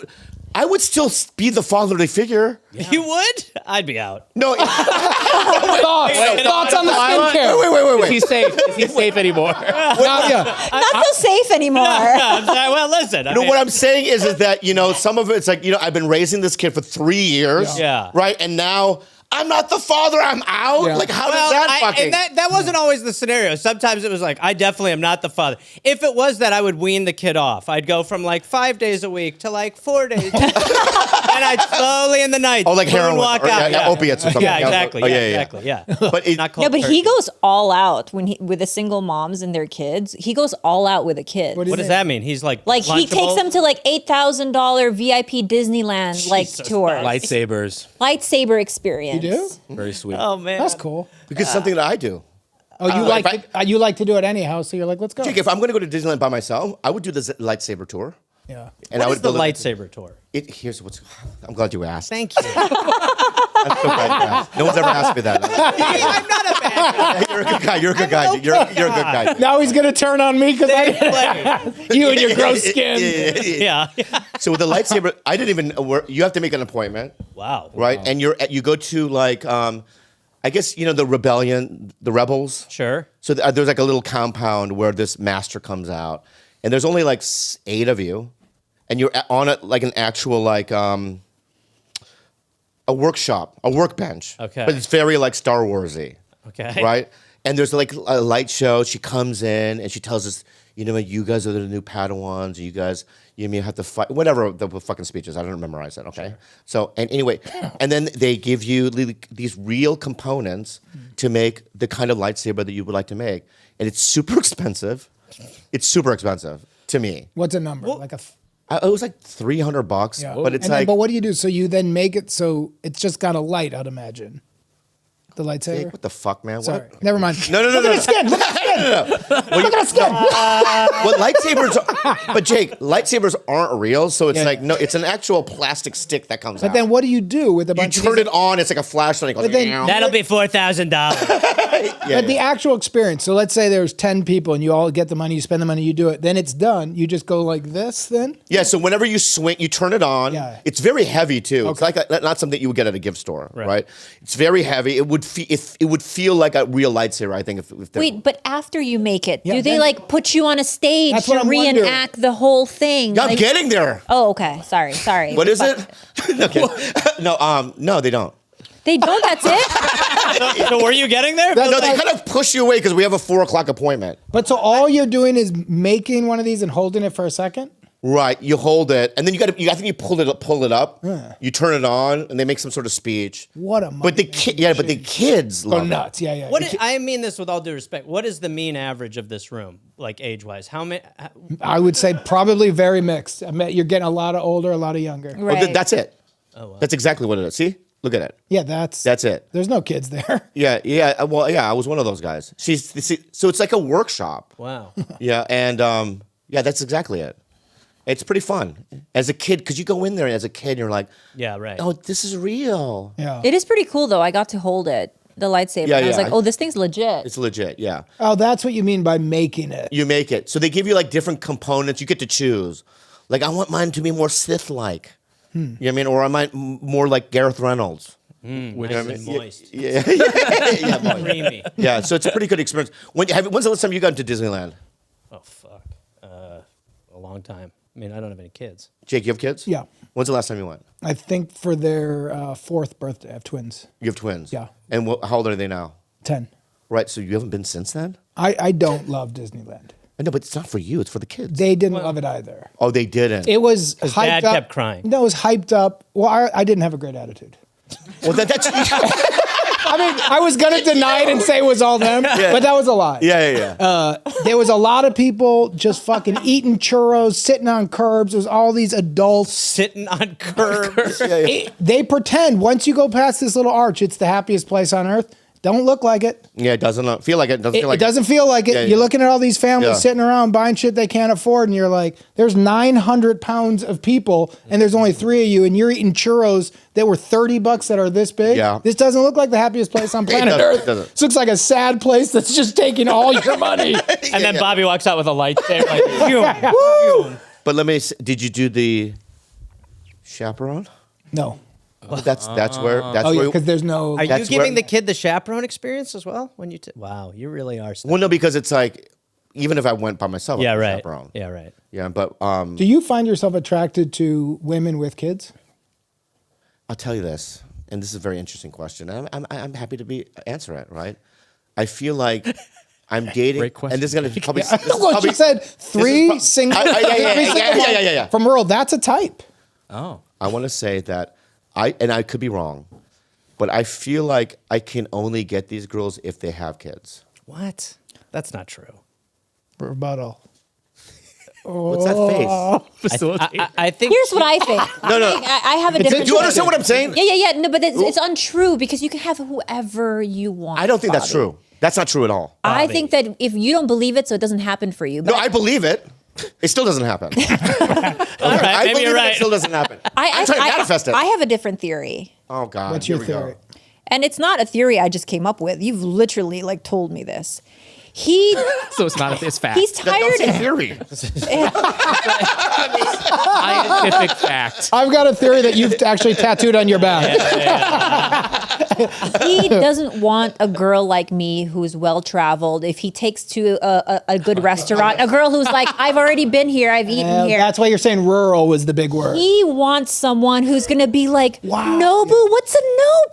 I would still be the fatherly figure. You would? I'd be out. No. Thoughts on the skincare. Wait. Is he safe? Is he safe anymore? Not yet. Not so safe anymore. Well, listen. I mean, What I'm saying is that, some of it's like, I've been raising this kid for 3 years. Yeah. Right? And now I'm not the father, I'm out. Yeah. Like, how well, does that fucking... and that wasn't always the scenario. Sometimes it was like, I definitely am not the father. If it was that, I would wean the kid off. I'd go from like 5 days a week to like 4 days. And I'd slowly in the night like heroin walk or, out. opiates or something. Yeah, exactly. Oh, Yeah, yeah. exactly. Yeah. But it, Not No, cold but he turkey. goes all out with the single moms and their kids. He goes all out with the kids. What do you What does that mean? He's like Like he takes lunchable? them to like $8,000 VIP Disneyland like Jesus tour, Christ. Lightsabers. lightsaber experience. You do? Very sweet. Oh man, That's cool. because it's something that I do. Oh, you like to do it anyhow, so you're like, let's go. Jake, if I'm going to go to Disneyland by myself, I would do the lightsaber tour. Yeah. And What I is would the build lightsaber tour? Here's what's... I'm glad you asked. Thank you. I'm so glad you asked. No one's ever asked me that. I'm not a bad guy. You're a good guy. You're a good guy. You're a good guy. Now he's gonna turn on me because you and your gross skin. Yeah. So with the lightsaber, I didn't even... You have to make an appointment, Wow. right? And you go to like... I guess, the rebellion, the rebels. Sure. So there's like a little compound where this master comes out, and there's only like 8 of you, and you're on it like an actual like a workshop, a workbench. Okay. But it's very like Star Warsy, Okay. right? And there's like a light show. She comes in and she tells us, you guys are the new Padawans. You guys, may have to fight. Whatever the fucking speech is, I don't memorize it. Okay. Sure. So and anyway, and then they give you these real components to make the kind of lightsaber that you would like to make, and it's super expensive. It's super expensive to me. What's a number? Like a. It was like $300, Yeah. but it's And then- like. but what do you do? So you then make it so it's just got a light, I'd imagine. The lightsaber. Jake, what the fuck, man? Sorry, What? never mind. No. Look at his skin. Look at his skin. Look at his skin. Well, lightsabers, but Jake, lightsabers aren't real, so it's like no, it's an actual plastic stick that comes out. But then what do you do with a you bunch of turn these- it on, it's like a flashlight. It goes, But then- "Meow." That'll be $4,000. But the actual experience. So let's say there's 10 people and you all get the money, you spend the money, you do it. Then it's done. You just go like this. Then Yeah, so whenever you swing, you turn it on. Yeah. It's very heavy too. It's Okay. like not something you would get at a gift store, right? It's very heavy. It would feel like a real lightsaber, I think. If Wait, but after you make it, Yeah, do they then- like put you on a stage That's to what I'm wondering. reenact the whole thing? I'm Like- getting there. Oh, okay. Sorry. What is it? Okay. No, they don't. They don't. That's it. So were you getting there? No, they kind of push you away because we have a 4:00 appointment. But so all you're doing is making one of these and holding it for a second? Right, you hold it, and then I think you pull it up. You turn it on, and they make some sort of speech. What a But the kids Go love it. nuts. Yeah. I mean this with all due respect. What is the mean average of this room, like age-wise? How many? I would say probably very mixed. I mean, you're getting a lot of older, a lot of younger. Oh, Right. that's it. Oh, wow. That's exactly what it is. See, look at it. Yeah, that's it. There's no kids there. Yeah. Well, yeah, I was one of those guys. So it's like a workshop. Wow. Yeah, and Yeah, that's exactly it. It's pretty fun as a kid because you go in there as a kid and you're like, Yeah, right. oh, this is real. Yeah. It is pretty cool though. I got to hold it, the lightsaber. Yeah, and I was yeah. like, oh, this thing's legit. It's legit. Yeah. Oh, that's what you mean by making it. You make it. So they give you like different components. You get to choose. Like, I want mine to be more Sith-like. You know what I mean? Or I might more like Gareth Reynolds. Nice and moist. Yeah. Yeah, moist. Creamy. Yeah, so it's a pretty good experience. When's the last time you got to Disneyland? Oh, fuck. A long time. I mean, I don't have any kids. Jake, you have kids? Yeah. When's the last time you went? I think for their 4th birthday, I have twins. You have twins? Yeah. And how old are they now? 10. Right, so you haven't been since then? I don't love Disneyland. I know, but it's not for you. It's for the kids. They didn't love it either. Oh, they didn't. It was His hyped dad up. kept crying. No, it was hyped up. Well, I didn't have a great attitude. Well, that's I mean, I was going to deny it and say it was all them, but that was a lie. yeah. There was a lot of people just fucking eating churros, sitting on curbs. There was all these adults. Sitting on curbs. They pretend once you go past this little arch, it's the happiest place on earth. Don't look like it. Yeah, it doesn't feel like it. Doesn't feel like It doesn't feel like it. Yeah, You're yeah. looking at all these families Yeah. sitting around buying shit they can't afford, and you're like, there's 900 pounds of people, and there's only 3 of you, and you're eating churros that were $30 that are this big. Yeah. This doesn't look like the happiest place on planet doesn't, Earth. it doesn't. This looks like a sad place that's just taking all your money. And then Bobby walks out with a lightsaber. Like, woo. But let me. Did you do the chaperone? No. That's where. That's Oh, yeah, where. because there's no. Are you That's giving where- the kid the chaperone experience as well? When you wow, you really are. Well, no, because it's like, even if I went by myself, Yeah, I'd be right. chaperone. Yeah, right. Yeah, but Do you find yourself attracted to women with kids? I'll tell you this, and this is a very interesting question. And I'm happy to answer it. Right? I feel like I'm dating, Great question. and this is gonna probably. I know what you said. Three single. Yeah. From rural, that's a type. Oh. I want to say that I could be wrong, but I feel like I can only get these girls if they have kids. What? That's not true. Rebuttal. What's that face? I think Here's what I think. No. I have a different. Do you understand what I'm saying? Yeah. No, but it's untrue because you can have whoever you want. I don't think that's Bobby. true. That's not true at all. I think that if you don't believe it, so it doesn't happen for you. No, But I believe it. It still doesn't happen. All right, I maybe believe you're it. right. It still doesn't happen. I'm trying to manifest it. I have a different theory. Oh God. What's here your we go. theory? And it's not a theory I just came up with. You've literally like told me this. He So it's not it's fact. he's Don't tired. say theory. Scientific fact. I've got a theory that you've actually tattooed on your back. He doesn't want a girl like me who's well traveled. If he takes to a good restaurant, a girl who's like, I've already been here, I've eaten here. That's why you're saying rural was the big word. He wants someone who's gonna be like, Wow. Nobu, what's a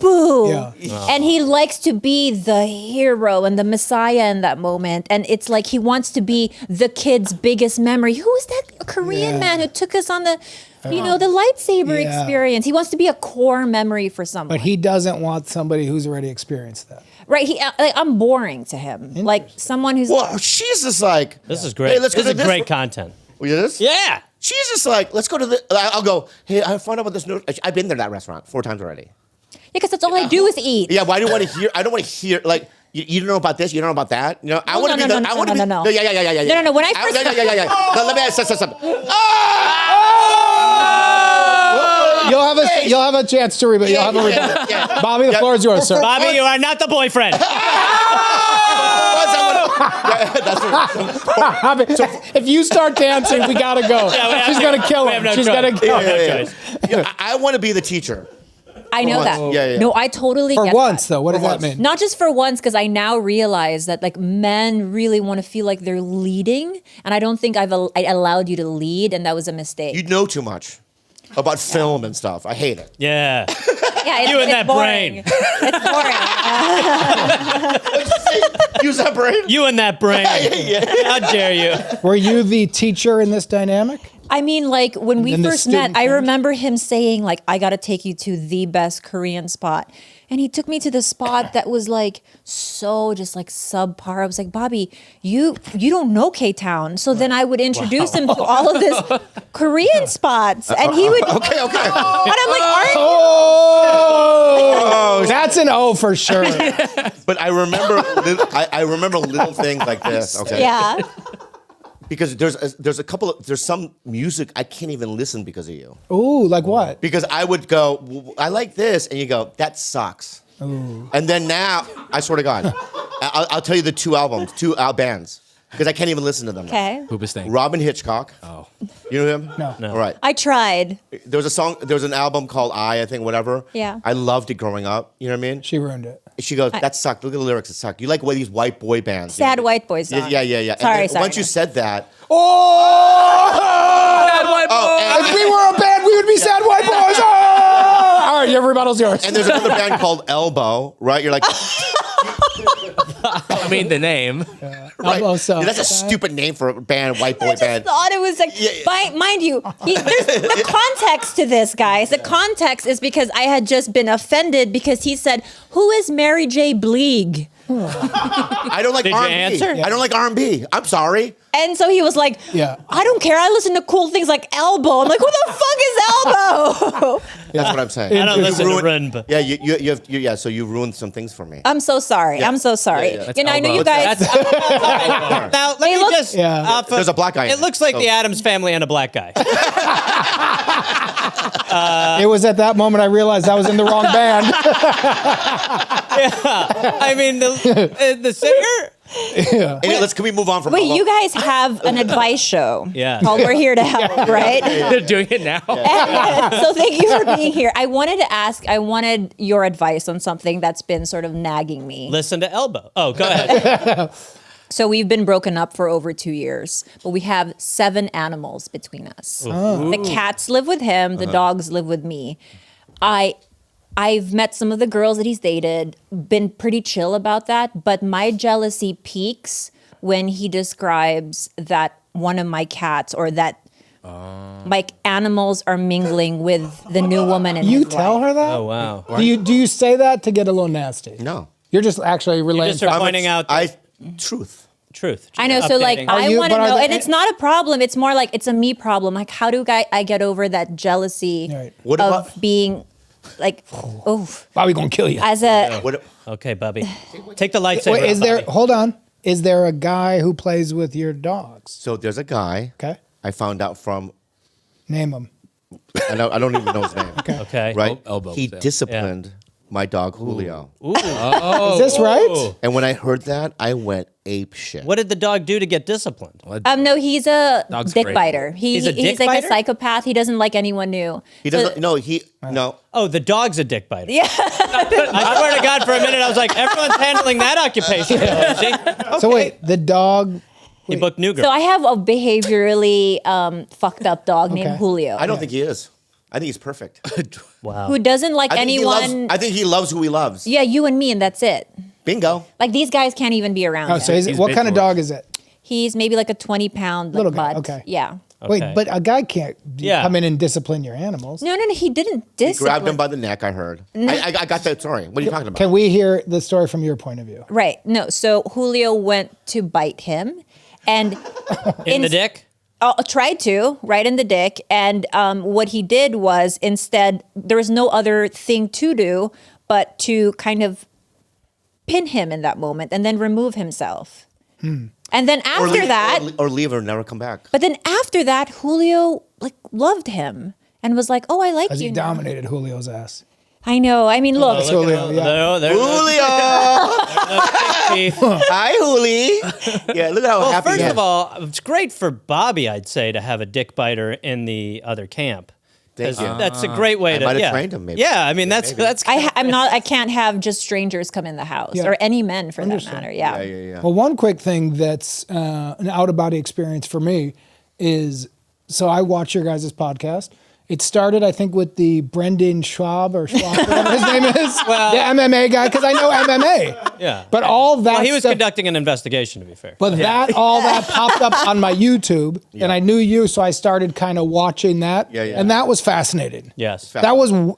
Nobu? Yeah. And he likes to be the hero and the messiah in that moment. And it's like he wants to be the kid's biggest memory. Who is that Korean man who took us on the the lightsaber Yeah. experience? He wants to be a core memory for someone. But he doesn't want somebody who's already experienced that. Right, I'm boring to him. Like someone who's Well, she's just like, This is great. Hey, let's go this to is great content. This? Yeah. She's just like, let's go to the. I'll go. Hey, I found out about this new. I've been there that restaurant 4 times already. because that's all I do is eat. Yeah, but I don't want to hear. I don't want to hear like. You don't know about this. You don't know about that. You know, I want to be. no, the, no, I want to no, be. no. Yeah. No. When I first, Yeah. No, let me ask something. You'll have a chance to rebut. You'll have a rebut. Yeah. Bobby, the floor is yours, sir. Bobby, you are not the boyfriend. Bobby, if you start dancing, we gotta go. She's gonna kill We have him. no She's choice. gonna kill We have him. no choice. Yeah, I want to be the teacher. I know that. Yeah. No, I totally For get once, that. though, what does that once. mean? Not just for once, because I now realize that like men really want to feel like they're leading, and I don't think I allowed you to lead, and that was a mistake. You know too much about film and stuff. I hate it. Yeah. yeah, it's, You and it's that boring. brain. It's boring. Use that brain. You and that brain. How dare you? Were you the teacher in this dynamic? I mean, like when we then the first met, student I comes. remember him saying, like, I got to take you to the best Korean spot. And he took me to the spot that was like so just like subpar. I was like, Bobby, you don't know K-Town. So then I would introduce him to all of this Korean spots. And he would, Okay. and I'm like, aren't you? Oh, that's an O for sure. But I remember. I remember little things like this. Okay. Yeah. Because there's some music I can't even listen because of you. Ooh, like what? Because I would go, I like this, and you go, that sucks. Ooh. And then now, I swear to God, I'll tell you the two bands because I can't even listen to them. now. Okay. Poopest thing. Robin Hitchcock. Oh. You know him? No. All right. I tried. There was an album called I think, whatever. Yeah. I loved it growing up. You know what I mean? She ruined it. She goes, that sucked. Look at the lyrics. It sucked. You like these white boy bands. Sad white boy song. Yeah. Sorry, And then sorry. once you said that, Oh! If we were a band, we would be sad white boys. Oh! All right, your rebuttal's yours. and there's another band called Elbow, right? You're like, I mean, the name. right. Elbow sucks. That's a stupid name for a band, white boy band. Thought it was like, mind you, there's the context to this, guys. The context is because I had just been offended because he said, "Who is Mary J. Bleeg?" I don't like Did you R&B. answer? I don't like R&B. I'm sorry. And so he was like, Yeah. I don't care. I listen to cool things like Elbow. I'm like, who the fuck is Elbow? That's what I'm saying. I don't You listen to ruined- Run. Yeah, so you ruined some things for me. I'm so sorry. I'm so sorry. Yeah. You know, I know you Elbow. guys. Now, let me look- just. Yeah. off of- There's a black guy in It it, looks like so- the Addams Family and a black guy. It was at that moment I realized I was in the wrong band. I mean, the singer. Anyway, can we move on from Wait, Elbow? you guys have an advice show. Yeah. Called We're Here to Help, right? They're doing it now. So thank you for being here. I wanted your advice on something that's been sort of nagging me. Listen to Elbow. Oh, go ahead. So we've been broken up for over 2 years, but we have 7 animals between us. The cats live with him, the dogs live with me. I've met some of the girls that he's dated, been pretty chill about that, but my jealousy peaks when he describes that one of my cats or that my animals are mingling with the new woman in You his tell life. her that? Oh, wow. Do you say that to get a little nasty? No. You're just actually relaying. just are pointing out truth. truth. I know. So like, Updating. I you- want to but are know, they- and it's not a problem. It's more like it's a me problem. Like, how do I get over that jealousy Right. What of about- being like, oof, Bobby gonna kill you. as a What? Okay, Bubby. Take the lightsaber. Wait, is out, there? Bobby. Hold on. Is there a guy who plays with your dogs? So there's a guy Okay, I found out from. name him. I don't even know his name. Okay. Right? Elbow, He yeah. disciplined my dog Julio. Is this right? And when I heard that, I went ape shit. What did the dog do to get disciplined? no, he's a Dog's dick great. biter. He's a dick like biter? a psychopath. He doesn't like anyone new. He doesn't. No. Oh, the dog's a dick biter. Yeah. I swear to God, for a minute, I was like, everyone's handling that occupation. So wait, the dog. He booked New Girl. So I have a behaviorally fucked up dog named Okay. Julio, I don't think he is. I think he's perfect. wow. who doesn't like I think anyone. I think he loves who he loves. Yeah, you and me, and that's it. Bingo. Like these guys can't even be around Oh, him. so is it, He's what big kind of boy. dog is it? He's maybe like a 20-pound Little guy, mutt. okay. Yeah. Wait, Okay. but a guy can't Yeah. come in and discipline your animals. No, he didn't discipline. Grabbed him by the neck. I heard. I got that story. What are you talking about? Can we hear the story from your point of view? Right. No. So Julio went to bite him, and In the dick? tried to right in the dick. And what he did was instead there was no other thing to do but to kind of pin him in that moment and then remove himself. And then Or after leave, that, or leave or never come back. but then after that, Julio like loved him and was like, "Oh, I like As you." he now." dominated Julio's ass. I know. I mean, look. That's Julio, yeah. There, Julio. Hi, Juli. Yeah, look at how Well, happy first he is. of all, it's great for Bobby, I'd say, to have a dick biter in the other camp. Thank you. That's a great way I to. might have yeah. trained him, maybe. Yeah, I mean that's. I can't have just strangers come in the house Yeah. or any men for Understood. that matter. Yeah. Yeah. Well, one quick thing that's an out of body experience for me is so I watch your guys' podcast. It started, I think, with the Brendan Schwab or whatever his name is, Well- the MMA guy, because I know MMA. Yeah. But all that Well, he was stuff, conducting an investigation, to be fair. but all that popped up on my YouTube, and I knew you, so I started kind of watching that, Yeah. and that was fascinating. Yes. That was some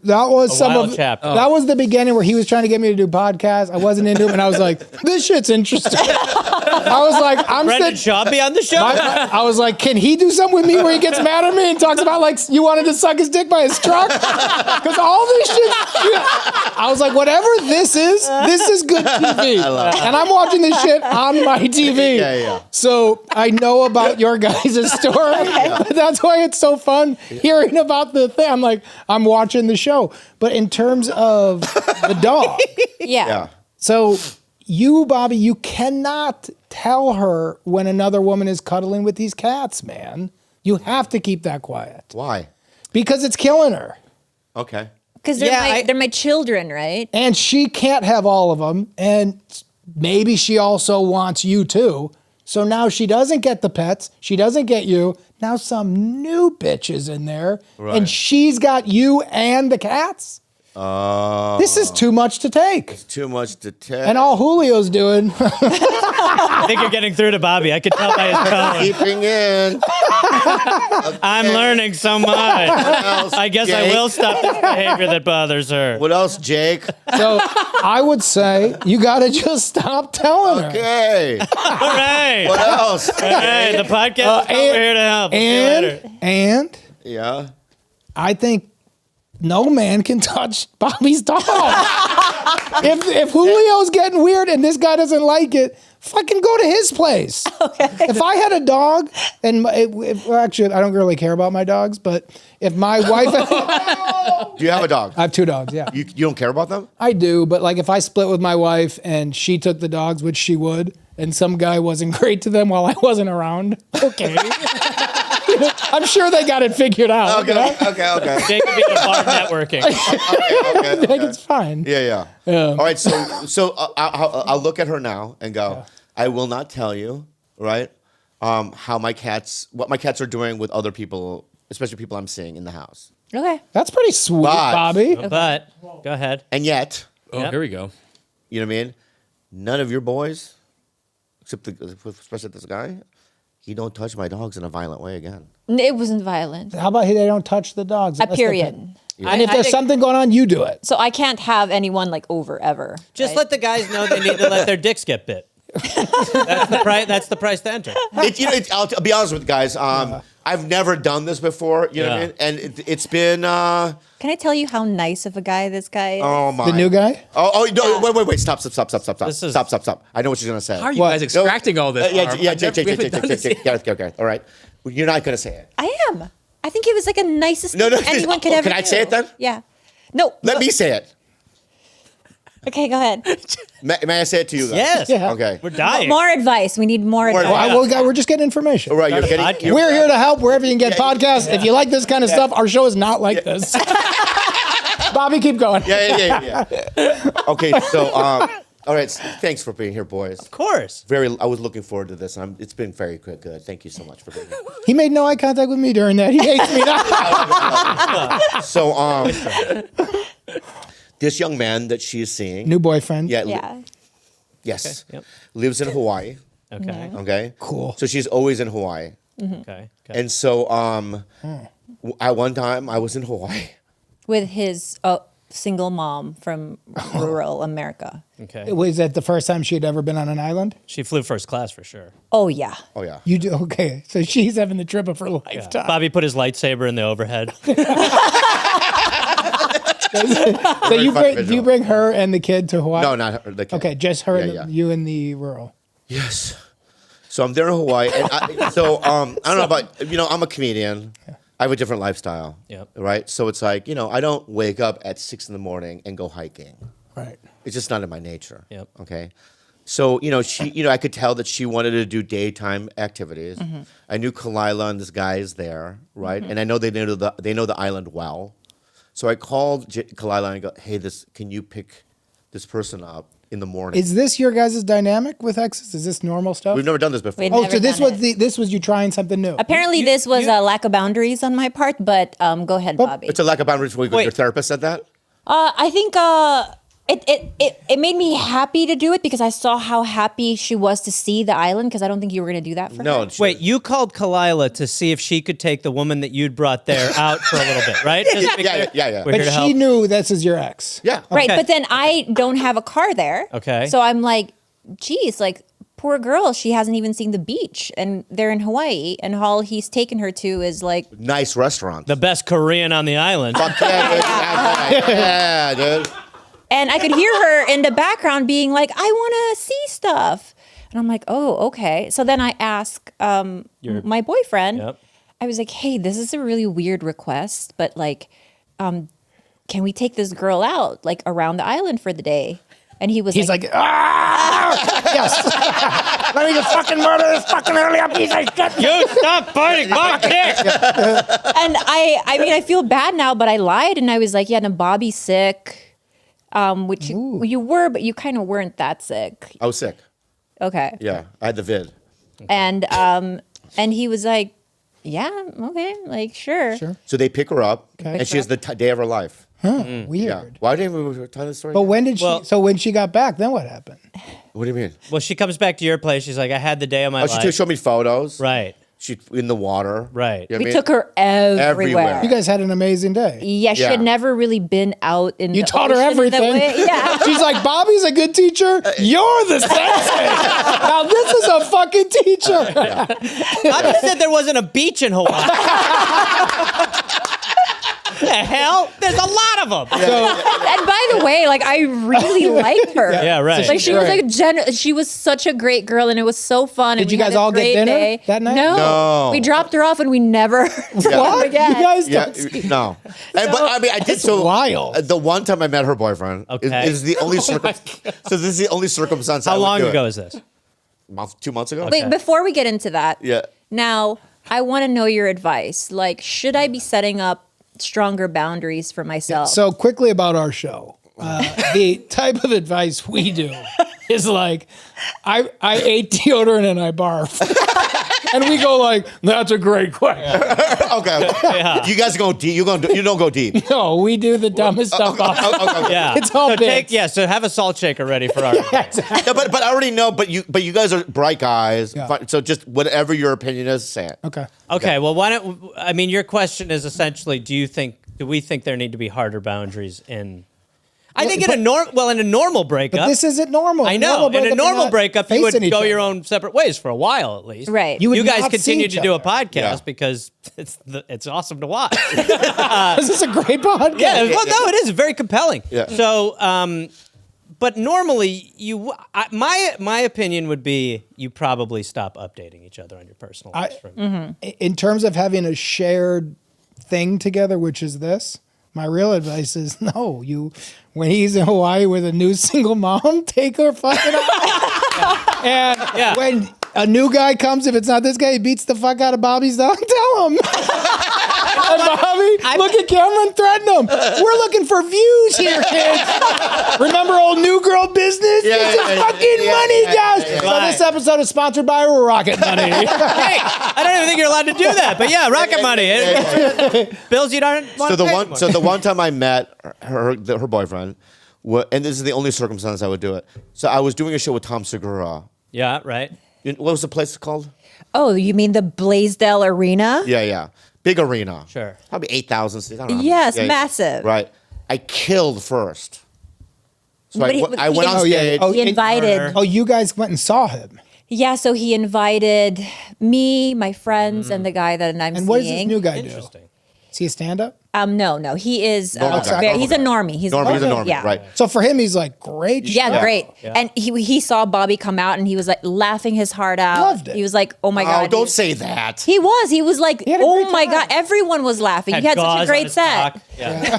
wild of chapter. that was the beginning where he was trying to get me to do podcasts. I wasn't into it, and I was like, "This shit's interesting." I was like, I'm Brendan sitting. Shaw be on the show? I was like, can he do something with me where he gets mad at me and talks about like you wanted to suck his dick by his truck? Because all this shit. I was like, whatever this is good TV. And I'm watching this shit on my TV. Yeah. So I know about your guys' story. But that's why it's so fun hearing about the thing. I'm like, I'm watching the show. But in terms of the dog, Yeah. so you, Bobby, you cannot tell her when another woman is cuddling with these cats, man. You have to keep that quiet Why? because it's killing her. Okay. Because they're my children, right? And she can't have all of them. And maybe she also wants you too. So now she doesn't get the pets. She doesn't get you. Now some new bitch is in there. Right. And she's got you and the cats. This is too much to take. Too much to tell. And all Julio's doing. I think you're getting through to Bobby. I could tell by his tone. keeping in. I'm learning so much. I guess I Jake? will stop this behavior that bothers her. What else, Jake? So I would say you got to just stop telling her. Okay. All right. What else? Hey, the podcast is over here to help. See you later. And Yeah. I think no man can touch Bobby's dog. if Julio's getting weird and this guy doesn't like it, fucking go to his place. Okay. If I had a dog, and actually I don't really care about my dogs, but if my wife, Do you have a dog? I have 2 dogs. Yeah, You don't care about them? I do. But like if I split with my wife and she took the dogs, which she would, and some guy wasn't great to them while I wasn't around, okay. I'm sure they got it figured out. Okay. Jake could be at a bar networking. I think it's fine. Yeah. All right. So I'll look at her now and go. I will not tell you, right? What my cats are doing with other people, especially people I'm seeing in the house. Okay. That's pretty sweet, But- Bobby. But go ahead. And yet, Oh, here we go. you know what I mean? None of your boys, especially this guy, he don't touch my dogs in a violent way again. It wasn't violent. How about they don't touch the dogs? A unless they're period. pet- And if there's something going on, you do it. So I can't have anyone like over ever. Just right? let the guys know they need to let their dicks get bit. That's the price to enter. I'll be honest with you guys. I've never done this before. You know what I Yeah. mean? And it's been. Can I tell you how nice of a guy this guy is? Oh my! The new guy? Oh no! Wait! Stop! Stop! This is- Stop! I know what she's gonna say. How are you What? guys extracting all this? Yeah, Harv? yeah, I've never- we haven't done this yet. Gareth. All right, well, you're not gonna say it. I am. I think he was like a nicest No, thing anyone could oh, ever can I say do. it then? Yeah. No. Let me say it. Okay, go ahead. May I say it to you? Guys? Yes. Yeah. Okay. We're dying. More advice. We need more advice. Well, we're just getting information. All right. You're Start a getting. podcast. We're here to help wherever you can get Yeah, podcasts. If you like this kind of stuff, our show is not like this. Bobby, keep going. Yeah. Okay. So, all right. Thanks for being here, boys. Of course. I was looking forward to this. And it's been very good. Thank you so much for being here. He made no eye contact with me during that. He hates me now. So, this young man that she is seeing. New boyfriend. Yeah. Yeah. Yes. Okay, yep. Lives in Hawaii. Okay. Okay. Cool. So she's always in Hawaii. Okay. And so, at one time I was in Hawaii. With his single mom from rural America. Okay. Was that the first time she had ever been on an island? She flew first class for sure. Oh, yeah. Oh yeah. You do? Okay. So she's having the trip of her Yeah. lifetime. Bobby put his lightsaber in the overhead. So you bring her and the kid to Hawaii? No, not her. The kid. Okay, just her, Yeah. you and the rural. Yes. So I'm there in Hawaii, and I don't know about I'm a comedian. I have a different lifestyle. Yep. Right. So it's like I don't wake up at 6 a.m. and go hiking. Right. It's just not in my nature. Yep. Okay. So she I could tell that she wanted to do daytime activities. I knew Khalyla and this guy is there, right? And I know they know the island well. So I called Khalyla and I go, hey, can you pick this person up in the morning? Is this your guys' dynamic with exes? Is this normal stuff? We've never done this before. We've Oh, never so this done was it. this was you trying something new. Apparently, this was a lack of boundaries on my part, but go ahead, Bobby. It's a lack of boundaries. Your Wait. therapist said that? I think it made me happy to do it because I saw how happy she was to see the island because I don't think you were going to do that for No. her. Wait, you called Khalyla to see if she could take the woman that you'd brought there out for a little bit, right? Just to be Yeah, clear. yeah. We're but here to she help. knew this is your ex. Yeah. Right, Okay. but then I don't have a car there. Okay. So I'm like, geez, like poor girl, she hasn't even seen the beach, and they're in Hawaii, and all he's taken her to is like Nice restaurant. The best Korean on the island. Fuck yeah, dude. Yeah, dude. And I could hear her in the background being like, I want to see stuff. And I'm like, oh, okay. So then I ask my boyfriend, Yep. I was like, hey, this is a really weird request, but like, can we take this girl out like around the island for the day? And he's like, yes. Let me just fucking murder this fucking earlier piece of shit. You stop fighting my dick. and I mean, I feel bad now, but I lied. And I was like, yeah, no, Bobby's sick, which you were, but you kind of weren't that sick. I was sick. Okay. Yeah, I had the vid. And he was like, yeah, okay, like, sure. So they pick her up, and she has the day of her life. Weird. Yeah. Why didn't we tell the story? But when did Well- so when she got back, then what happened? What do you mean? Well, she comes back to your place. She's like, I had the day of my Oh, life. she showed me photos. Right. She in the water. Right. You know what I We mean? took her everywhere. Everywhere. You guys had an amazing day. Yeah, she Yeah. had never really been out in You the taught her ocean in that everything. way. Yeah. She's like, Bobby's a good teacher. You're the sensei. Now this is a fucking teacher. I said there wasn't a beach in Hawaii. The hell? There's a lot of them. And by the way, like, I really liked her. Yeah, right. Like, she was like she was such a great girl, and it was so fun. Did and you we guys had a all get great dinner day. that night? No. We dropped her off, and we never saw her You again. guys Yeah, don't see- no. But I mean, I did so wild. The one time I met her boyfriend Okay. is the only So this is the only circumstance. How I would long do ago it. is this? 2 months ago. Wait, before we get into that, Yeah. now I want to know your advice. Like, should I be setting up stronger boundaries for myself? So quickly about our show. The type of advice we do is like, I ate deodorant and I barfed. And we go like, that's a great question. Okay. You guys go deep. You don't go deep. No, we do the dumbest stuff. Yeah. It's all so bits. so have a salt shaker ready for our. No, but I already know. But you guys are bright guys. Yeah. So just whatever your opinion is, say it. Okay. Okay, well, why don't I mean your question is essentially, do we think there need to be harder boundaries in? I think in a normal breakup. But this isn't normal. I know. In a normal breakup, you would facing each go other. your own separate ways for a while at least. Right. You would You guys not see continue each to do a other. podcast Yeah. because it's awesome to watch. This is a great podcast. Yeah, well, no, it is very compelling. Yeah. So, but normally, my opinion would be you probably stop updating each other on your personal lives. In terms of having a shared thing together, which is this, my real advice is no. When he's in Hawaii with a new single mom, take her fucking out. And Yeah. when a new guy comes, if it's not this guy, he beats the fuck out of Bobby's dog, tell him. And Bobby, look at Cameron, threaten him. We're looking for views here, kids. Remember old New Girl business? It's fucking money, guys. So this episode is sponsored by Rocket Money. Hey, I don't even think you're allowed to do that, but yeah, Rocket Money. Bills you don't want to pay. So the one time I met her boyfriend, and this is the only circumstance I would do it. So I was doing a show with Tom Segura. Yeah, right. What was the place called? Oh, you mean the Blaisdell Arena? Yeah. Big arena. Sure. Probably 8,000 seats. I don't know. Yes, Yeah, massive. Right. I killed first. So But I went on stage. He invited. Oh, you guys went and saw him. Yeah, so he invited me, my friends, and the guy that I'm And what does this seeing. new guy do? Interesting. Is he a stand-up? No, he is. Normal guy. He's a normie. He's Normie, he's a normie, yeah. right. So for him, he's like, great. Yeah, shit. great. Yeah. And he saw Bobby come out, and he was like laughing his heart out. Loved it. He was like, "Oh my Oh, god!" don't say that. He was. He was like, had a "Oh great my time. god!" Everyone was laughing. You had such gauze a on great his set. cock. Yeah.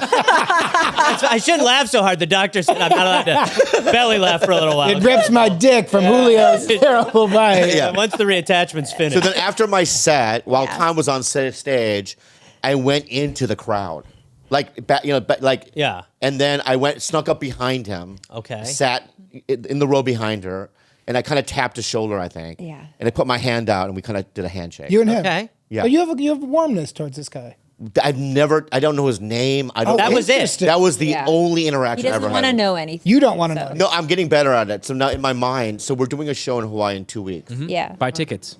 I shouldn't laugh so hard. The doctor said I'm not allowed to belly laugh for a little while. It rips my dick from Julio's terrible bite. Yeah. Once the reattachment's So finished. then after my set, while Yeah. Tom was on stage, I went into the crowd. Yeah. And then I snuck up behind him. Okay. Sat in the row behind her, and I kind of tapped his shoulder, I think. Yeah. And I put my hand out, and we kind of did a handshake. You and him. Okay. Yeah. But you have a warmness towards this guy. I don't know his name. I don't. That was it. Interesting. That was the Yeah. only He interaction I ever doesn't want to had. know anything. You don't want to know. No, I'm getting better at it. So now in my mind, so we're doing a show in Hawaii in 2 weeks. Yeah. Buy tickets.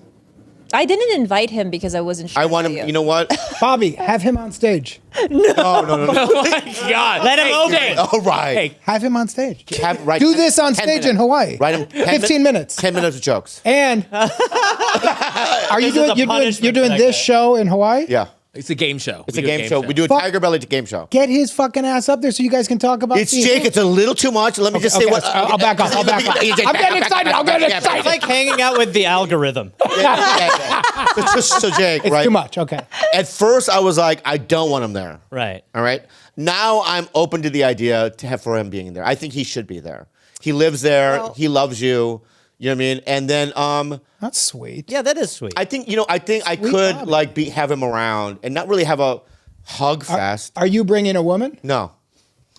I didn't invite him because I wasn't sure. I want about him. You know what? Bobby, have him on stage. No. Oh my God. Let him open. Jake. All right. Hey, Have him on stage. Write Do this on 10 stage minutes. in Hawaii. Write him 15 minutes. 10 minutes of jokes. And are you This is doing? a punishment You're doing for that this guy. show in Hawaii? Yeah. it's a game show. It's a game show. We do a Fuck. TigerBelly game show. Get his fucking ass up there so you guys can talk about. It's the- Jake. It's a little too much. Let me just say Okay, what. I'll back off. I'm getting excited. I'm getting It's excited. like hanging out with the algorithm. So Jake, It's right? too much. Okay. At first, I was like, I don't want him there. Right. All right. Now I'm open to the idea for him being there. I think he should be there. He lives there. He loves you. You know what I mean? And then That's sweet. Yeah, that is sweet. I think I Sweet could Bobby. like have him around and not really have a hug fest. Are you bringing a woman? No.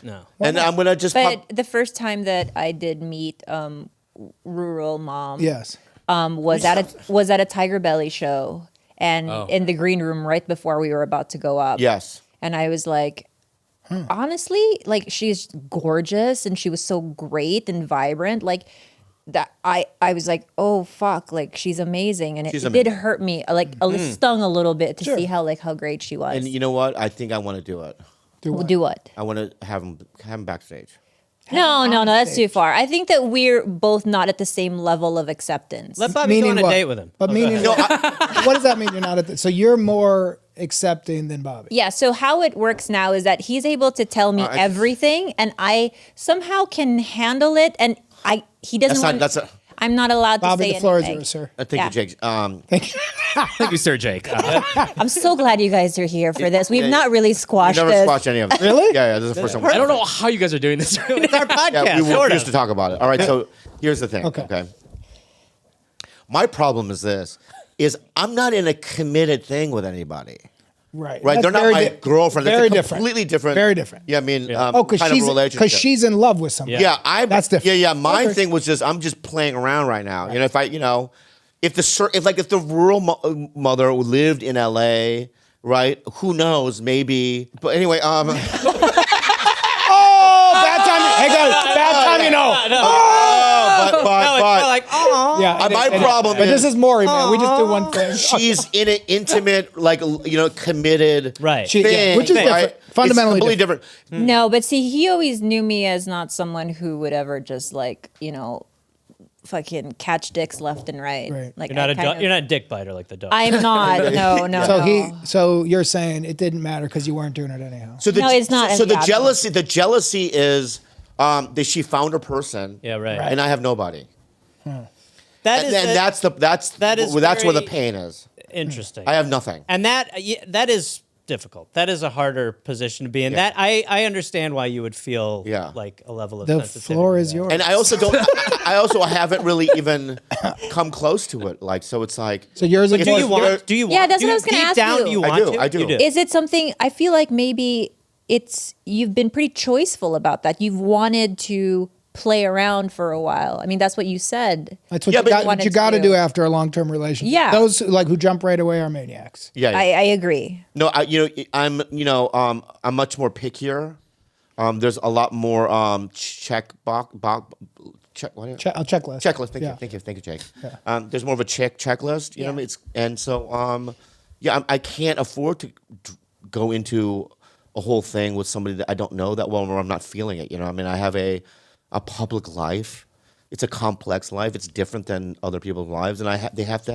no. And I'm gonna just But the first time that I did meet rural mom, Yes. was at a TigerBelly show, and in the green room right before we were about to go up. yes. And I was like, honestly, like she's gorgeous and she was so great and vibrant. Like that I was like, oh fuck, like she's amazing. And it She's did amazing. hurt me, like stung a little bit to see how great she was. And you know what? I think I want to do it. Do what? I want to have him backstage. No, that's too far. I think that we're both not at the same level of acceptance. Let Bobby go on a what? date with him. But meaning what does that mean? You're not at the, so you're more accepting than Bobby. Yeah, so how it works now is that he's able to tell me everything and I somehow can handle it, and he doesn't want I'm not allowed Bobby, to say the floor anything. is yours, sir. Thank Yeah. you, Jake. Thank you, Sir Jake. I'm so glad you guys are here for this. We've not really We squashed never this. squashed any of it. Really? Yeah, this is the first time. I don't know how you guys are doing this. It's our podcast. Yeah, we sort used of. to talk about it. All right, so here's the thing. Okay. My problem is this: I'm not in a committed thing with anybody. Right. Right? That's They're not very my girlfriend. Very It's a different. completely different. Very different. Yeah, I mean, Oh, kind of relationship. she's in love with somebody. Yeah, That's different. Yeah. My Okay. thing was just I'm just playing around right now. You know, if the rural mother lived in L.A., right? Who knows? Maybe. But anyway, Oh, bad time. Hey guys, bad time. You know. but Like, oh. Yeah. my problem But is- this is Maury, man. We just do one thing. she's in an intimate, committed Right. thing, Which is right? different. Fundamentally it's completely different. No, but see, he always knew me as not someone who would ever just fucking catch dicks left and right. Right. Like You're not a dick biter like the dog. I'm not. No. So you're saying it didn't matter because you weren't doing it anyhow. So No, it's not So as the bad. jealousy is that she found her person. Yeah, right. And I have nobody. That And is then that's where the very- pain is. interesting. I have nothing. And that is difficult. That is a harder position to be in. Yeah. That I understand why you would feel like a level of The sensitivity floor to is that. yours. And I also don't. I also haven't really even come close to it. So it's like. So yours is Do you more- want? Do you want? Yeah, that's do what you- I was gonna deep ask down, you. Do you I want do, to? I do. You do. Is it something? I feel like maybe you've been pretty choiceful about that. You've wanted to play around for a while. I mean, that's what you said. That's what Yeah, you but- got. What wanted you to got to do. do after a long-term relationship. Yeah. Those who jump right away are maniacs. Yeah. I agree. No, I'm much more pickier. There's a lot more Checklist. checklist. Thank you, Jake. There's more of a checklist. You know what I mean? I can't afford to go into a whole thing with somebody that I don't know that well, or I'm not feeling it. You know, I mean, I have a public life. It's a complex life. It's different than other people's lives, and I have to have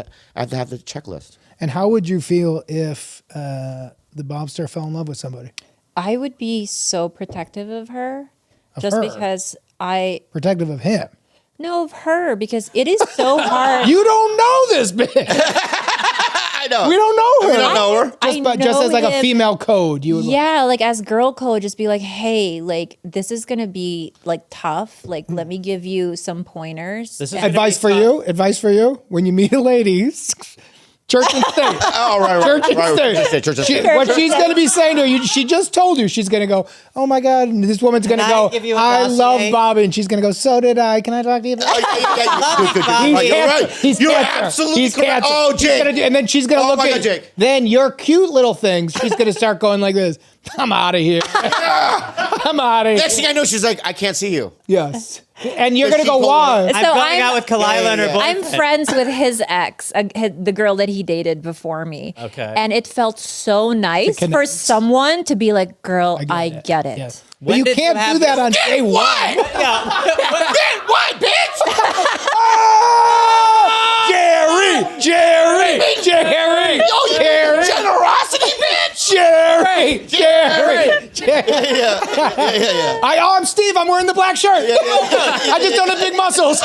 the checklist. And how would you feel if the Bobster fell in love with somebody? I would be so protective of her, Of just her? because Protective of him. No, of her, because it is so hard. You don't know this bitch. I know. We don't know her. We don't know her. Just as like a him. female code, you would. Yeah, like as girl code, just be like, hey, like this is gonna be like tough. Like, let me give you some pointers. This is gonna Advice be for tough. you. Advice for you. When you meet a lady, church and state. Oh, right. Church and State, church and She- state. what she's going to be saying to her, she just told you, she's going to go, oh my God, and this woman's going to Can I go, give you a I love dossier?" Bobby, and she's going to go, so did I. Can I talk to you? Good. You're Cancer. right. He's You're cancer. absolutely He's correct. cancer. Oh, She's Jake. and then she's going to Oh look my at God, Jake. Then your cute little things, she's going to start going like this. I'm out of here. I'm out of here. Next thing I know, she's like, I can't see you. Yes. And you're But going to she go, told why? her- So I'm going I'm- out with Khalyla and her Yeah, yeah. boyfriend. I'm friends with his ex, the girl that he dated before me. Okay. And it felt so nice connect. for someone to be like, girl, I get it. Yes. But When you did you can't have do that this- on day one. Yeah. Then what, bitch? Jerry! Jerry! Jerry! Oh, Jerry! generosity, bitch. Jerry! Jerry! Jerry! Yeah. I'm Steve. I'm wearing the black shirt. I just don't have big muscles.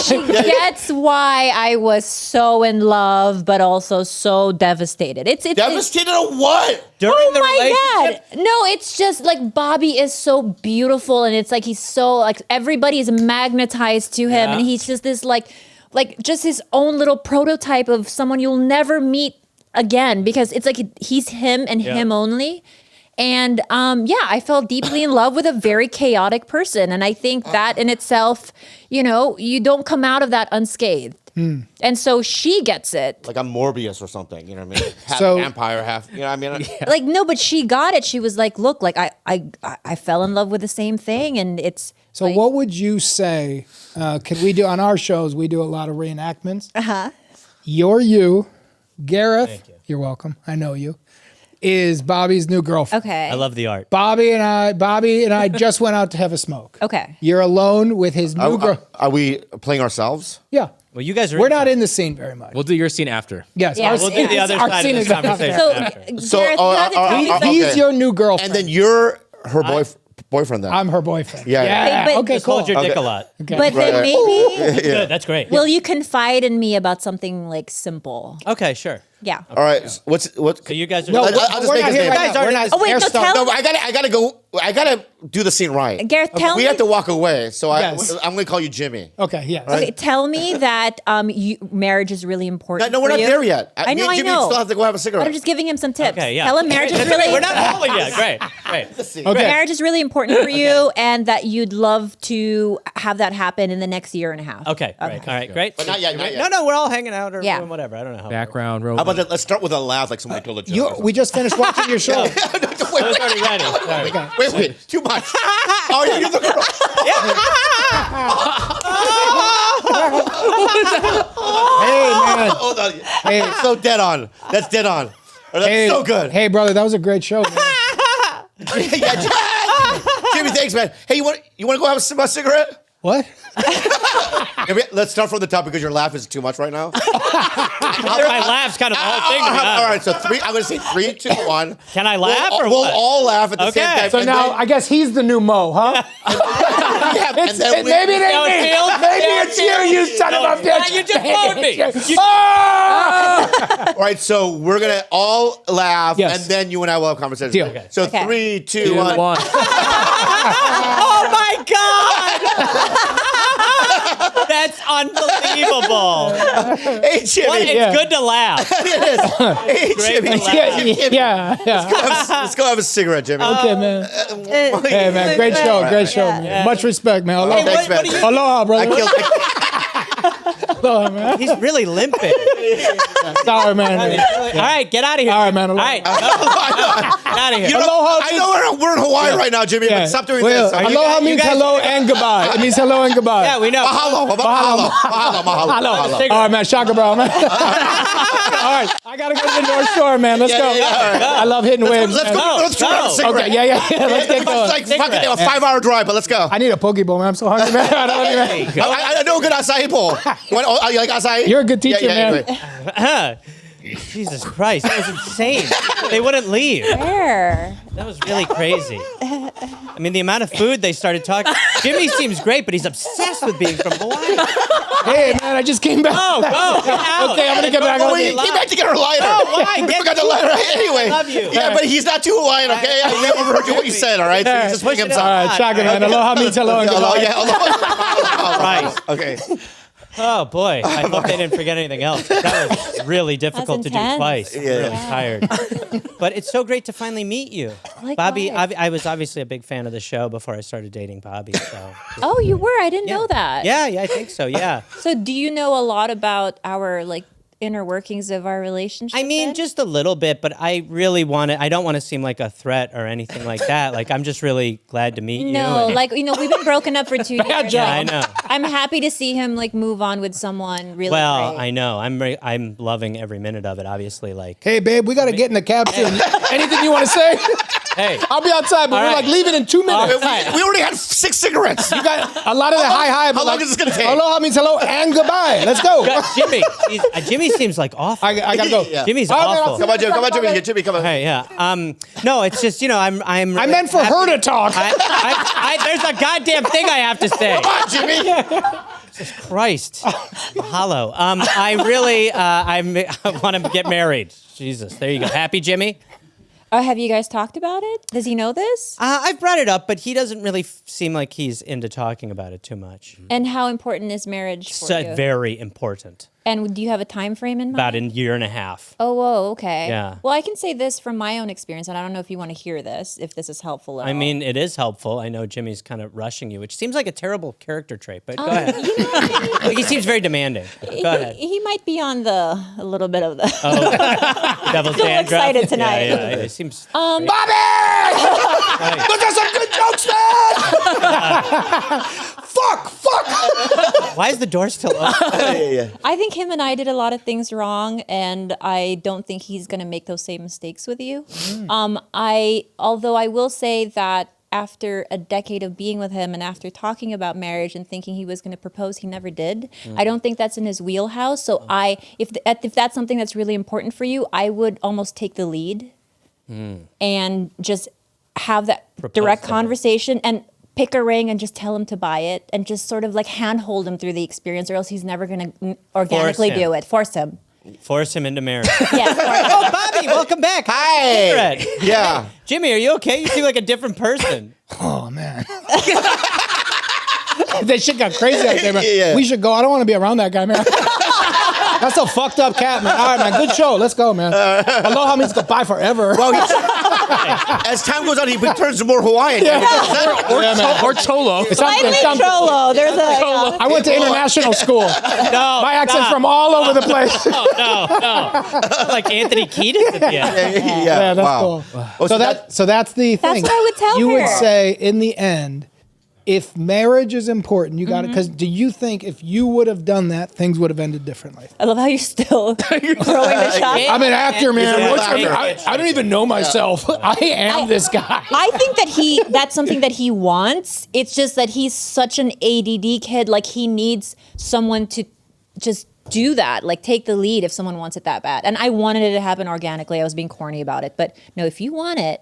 She gets why I was so in love, but also so devastated. It's Devastated or what? During Oh the my relationship. God. No, it's just like Bobby is so beautiful and it's like he's so like everybody is magnetized to him Yeah. and he's just this like just his own little prototype of someone you'll never meet again because it's like he's him and him only. And I fell deeply in love with a very chaotic person. And I think that in itself, you don't come out of that unscathed. And so she gets it. Like I'm Morbius or something. You know what I mean? Half So- vampire, half. You know what I mean? Like, no, but she got it. She was like, look, like I fell in love with the same thing. And it's So like, what would you say, could we do, on our shows, we do a lot of reenactments. You, Gareth, you're welcome, I know you, is Bobby's new girlfriend. okay. I love the art. Bobby and I just went out to have a smoke. Okay. You're alone with his new girl. Are we playing ourselves? Yeah. Well, you guys are. We're not in the scene very much. We'll do your scene after. Yes. Yeah. our We'll do the other our side scene of is this not there. conversation. So, after. So, Gareth, you have to tell me something. He's Okay. your new girlfriend. And then you're her boyfriend then. I'm her boyfriend. Yeah. Yeah. But- Okay, Just cool. hold your dick a lot. Okay. But then Right. maybe Good. That's great. will you confide in me about something like simple? Okay, sure. Yeah. All right. What? So you guys are. No, I'll just we're make not his here name. right You guys now. are- We're not. Oh, wait, no, Air Star- tell- No, I gotta go. I gotta do the scene right. Gareth, tell we me. have to walk away. So Yes. I'm gonna call you Jimmy. Okay, yes. Okay, tell me that marriage is really important. No, we're for not you. there yet. I know, Me and I Jimmy know. still have to go have a But cigarette. I'm just giving him some tips. Okay, yeah. Tell him marriage is That's really okay. We're not calling yet. Great. Great. Okay. marriage is really important for you, and that you'd love to have that happen in the next year and a half. Okay. Great. All right. Great. But not yet, not yet. No, we're all hanging out or Yeah. doing whatever. I don't know how. Background, How about that? Let's start with a laugh, like somebody told a joke. We just finished watching your show. I was already ready. Sorry. Wait, too much. Oh, you're the girl. Hey, man. Hold on. Hey. So dead on. That's dead on. That's Hey, so good. Hey, brother, that was a great show, man. Jimmy, thanks, man. Hey, you want to go have a cigarette? What? Let's start from the top because your laugh is too much right now. My laugh's kind of the whole thing. to be All right, honest. so I'm going to say 3, 2, 1. Can I laugh or We'll what? all laugh at the Okay. same time. So and now then- I guess he's the new Mo, huh? and then we- Maybe it how it ain't me. feels? Maybe Yeah, it's you, you son of a bitch. You just phoned me. Oh! All right, so we're going to all laugh, Yes. and then you and I will have conversations. Deal. Okay. So Okay. 3, 2, 2, 1. 1. Oh my God! That's unbelievable. Hey, Jimmy. What? It's Yeah. good to laugh. It is. Hey, Great Jimmy. to laugh. Yeah. Let's go have a cigarette, Jimmy. Okay, man. Hey, man, great show, man. Much respect, man. Aloha, Thanks, man. Aloha, I brother. killed. Aloha, man. He's really limping. Sorry, man. All right, get out of here. All right, man. All right, get out of here. Aloha I know we're in Hawaii right now, Jimmy, but stop doing Well, this. aloha means guys- hello and goodbye. It means hello and goodbye. Yeah, we know. Mahalo. All right, man. Shaka, bro, man. All right. I got to go to the North Shore, man. Let's go. Yeah, all right. I love hitting waves. Let's man. go. Let's try go. a cigarette. Okay, yeah. Let's get It's going. like fucking a 5-hour drive, but let's go. I need a poke bowl, man. I'm so hungry, man. I don't know, man. I know a good acai bowl. You like acai? You're a good teacher, man. Great. Jesus Christ, that was insane. They wouldn't leave. Where? That was really crazy. I mean, the amount of food they started talking. Jimmy seems great, but he's obsessed with being from Hawaii. Hey, man, I just came back. Go, get out. Okay, I'm going to get back Oh, on wait, the came back to get her lighter. Oh, why? We Get forgot the lighter. Anyway. I love you. Yeah, but he's not too Hawaiian, okay? I never overheard what you said, all right? So you just bring him All some. right, Shaka, man. Aloha means hello and Aloha, goodbye. yeah, aloha. Right. Okay. Oh boy, I hope they didn't forget anything else. That was really difficult to do intense. twice. I'm really tired. But it's so great to finally meet you. Bobby, I was obviously a big fan of the show before I started dating Bobby. So Oh, you were? I didn't know that. yeah, I think so. Yeah. So do you know a lot about our inner workings of our relationship? I mean, then? just a little bit, but I really want to. I don't want to seem like a threat or anything like that. Like, I'm just really glad to meet you. No, and- like, we've been broken up for 2 years. job. Yeah, I know. I'm happy to see him like move on with someone really Well, great. I know. I'm loving every minute of it. Obviously, like, Hey, babe, we got to get in the cab soon. Anything you want to say? hey, I'll be outside, but All we're right. like leaving in 2 minutes. We already had 6 cigarettes. You got a lot of the hi, but how long like, is this gonna take? Hello means hello and goodbye. Let's go. Jimmy. Jimmy seems like awful. I gotta go. Yeah. Jimmy's Oh, man, awful. Come on, Jimmy. Come on, Jimmy. Jimmy, come on. Hey, yeah. No, it's just I'm. I meant for her to talk. There's a goddamn thing I have to say. Come on, Jimmy. Christ, hollow. I really, I want to get married. Jesus, there you go. Happy, Jimmy. Have you guys talked about it? Does he know this? I've brought it up, but he doesn't really seem like he's into talking about it too much. And how important is marriage for So you? very important. And do you have a time frame in mind? About a year and a half. Oh, whoa, okay. Yeah. Well, I can say this from my own experience, and I don't know if you want to hear this, if this is helpful at all. I mean, it is helpful. I know Jimmy's kind of rushing you, which seems like a terrible character trait, but go ahead. Like, he seems very demanding. Go ahead. He might be on a little bit of the. Devil's Still dandruff. excited tonight. Yeah, it seems. Bobby! Those are some good jokes, man! Fuck! Why is the door still open? Yeah. I think him and I did a lot of things wrong, and I don't think he's going to make those same mistakes with you. Although I will say that after a decade of being with him and after talking about marriage and thinking he was going to propose, he never did. I don't think that's in his wheelhouse. So if that's something that's really important for you, I would almost take the lead and just have that direct to her. conversation and pick a ring and just tell him to buy it and just sort of like handhold him through the experience, or else he's never going to organically him. do it. Force him. Force him into marriage. Yeah. Oh, Bobby, welcome back. Hi. Gilbert. Yeah. Jimmy, are you okay? You seem like a different person. Oh, man. That shit got crazy out there, man. Yeah. We should go. I don't want to be around that guy, man. That's a fucked up cat, man. All right, man. Good show. Let's go, man. Aloha means goodbye forever. Well, as time goes on, he turns more Hawaiian. Yeah, man. Or Cholo. It's something. Slightly Cholo. There's a. I went to international school. No. My accent's stop. from all over the place. No. Like Anthony Kiedis at the end. Yeah, that's wow. cool. Oh, So that's the thing. what I would tell You her. would say in the end, if marriage is important, you got it. Because do you think if you would have done that, things would have ended differently? I love how you're still throwing the shot. I'm an actor, man. He's What's- an actor. I don't even know myself. I am this guy. I think that that's something that he wants. It's just that he's such an ADD kid. Like, he needs someone to just do that, like take the lead if someone wants it that bad. And I wanted it to happen organically. I was being corny about it. But no, if you want it,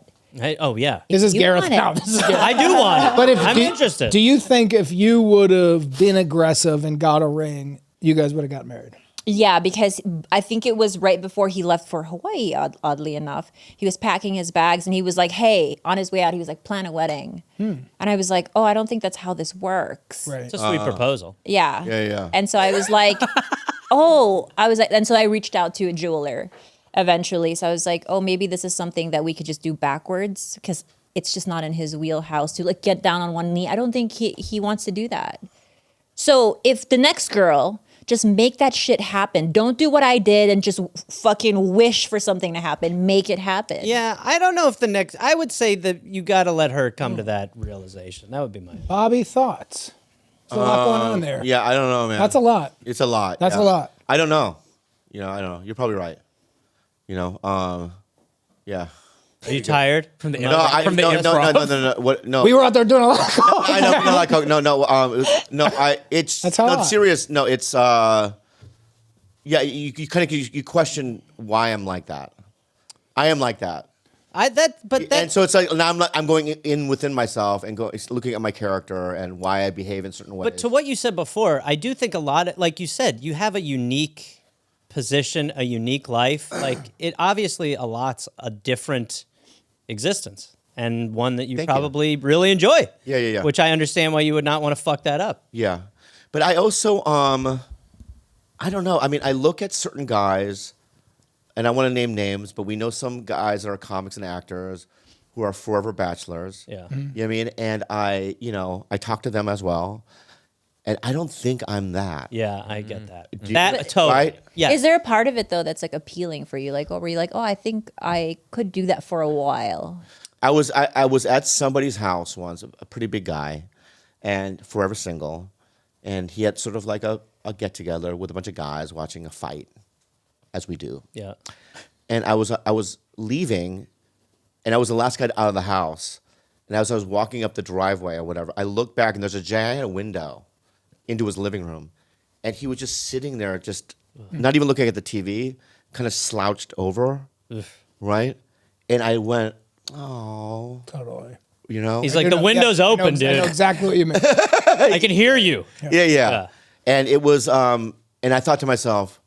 Oh, yeah. This is you Gareth want it. now. This is Gareth. I do want it. But I'm interested. Do you think if you would have been aggressive and got a ring, you guys would have got married? yeah, because I think it was right before he left for Hawaii, oddly enough. He was packing his bags and he was like, hey, on his way out, he was like, plan a wedding. And I was like, oh, I don't think that's how this works. Right. It's a sweet proposal. Yeah. Yeah. And so I was like, and so I reached out to a jeweler eventually. So I was like, oh, maybe this is something that we could just do backwards, because it's just not in his wheelhouse to like get down on one knee. I don't think he wants to do that. So if the next girl, just make that shit happen. Don't do what I did and just fucking wish for something to happen. Make it happen. Yeah, I don't know if I would say that you got to let her come to that realization. That would be my. Bobby, thoughts? There's a lot going on there. Yeah, I don't know, man. That's a lot. It's a lot. That's yeah. a lot. I don't know. I don't know. You're probably right. Yeah. Are you tired from the No, no. What? No. We were out there doing a lot. I know. No, like no. It's That's how no I- serious. No, it's yeah. You kind of you question why I'm like that. I am like that. But And so it's like now I'm going in within myself and looking at my character and why I behave in certain ways. But to what you said before, I do think a lot of, like you said, you have a unique position, a unique life. Like, it obviously allots a different existence, and one that you Thank you. probably really enjoy. Yeah. Which I understand why you would not want to fuck that up. Yeah, but I also I don't know. I mean, I look at certain guys, and I want to name names, but we know some guys that are comics and actors who are forever bachelors. Yeah. You know what I mean? And I talk to them as well. And I don't think I'm that. Yeah, I get that. you- That totally. right? Yeah. Is there a part of it though that's like appealing for you? Like, were you like, oh, I think I could do that for a while? I was at somebody's house once, a pretty big guy, and forever single, and he had sort of like a get together with a bunch of guys watching a fight, as we do. Yeah. And I was leaving, and I was the last guy out of the house. And as I was walking up the driveway or whatever, I looked back and there's a giant window into his living room, and he was just sitting there, just not even looking at the TV, kind of slouched over, right? And I went, oh, Totally. you know, He's like, the window's open, I know dude. exactly what you mean. I can hear you. yeah. And it was, and I thought to myself,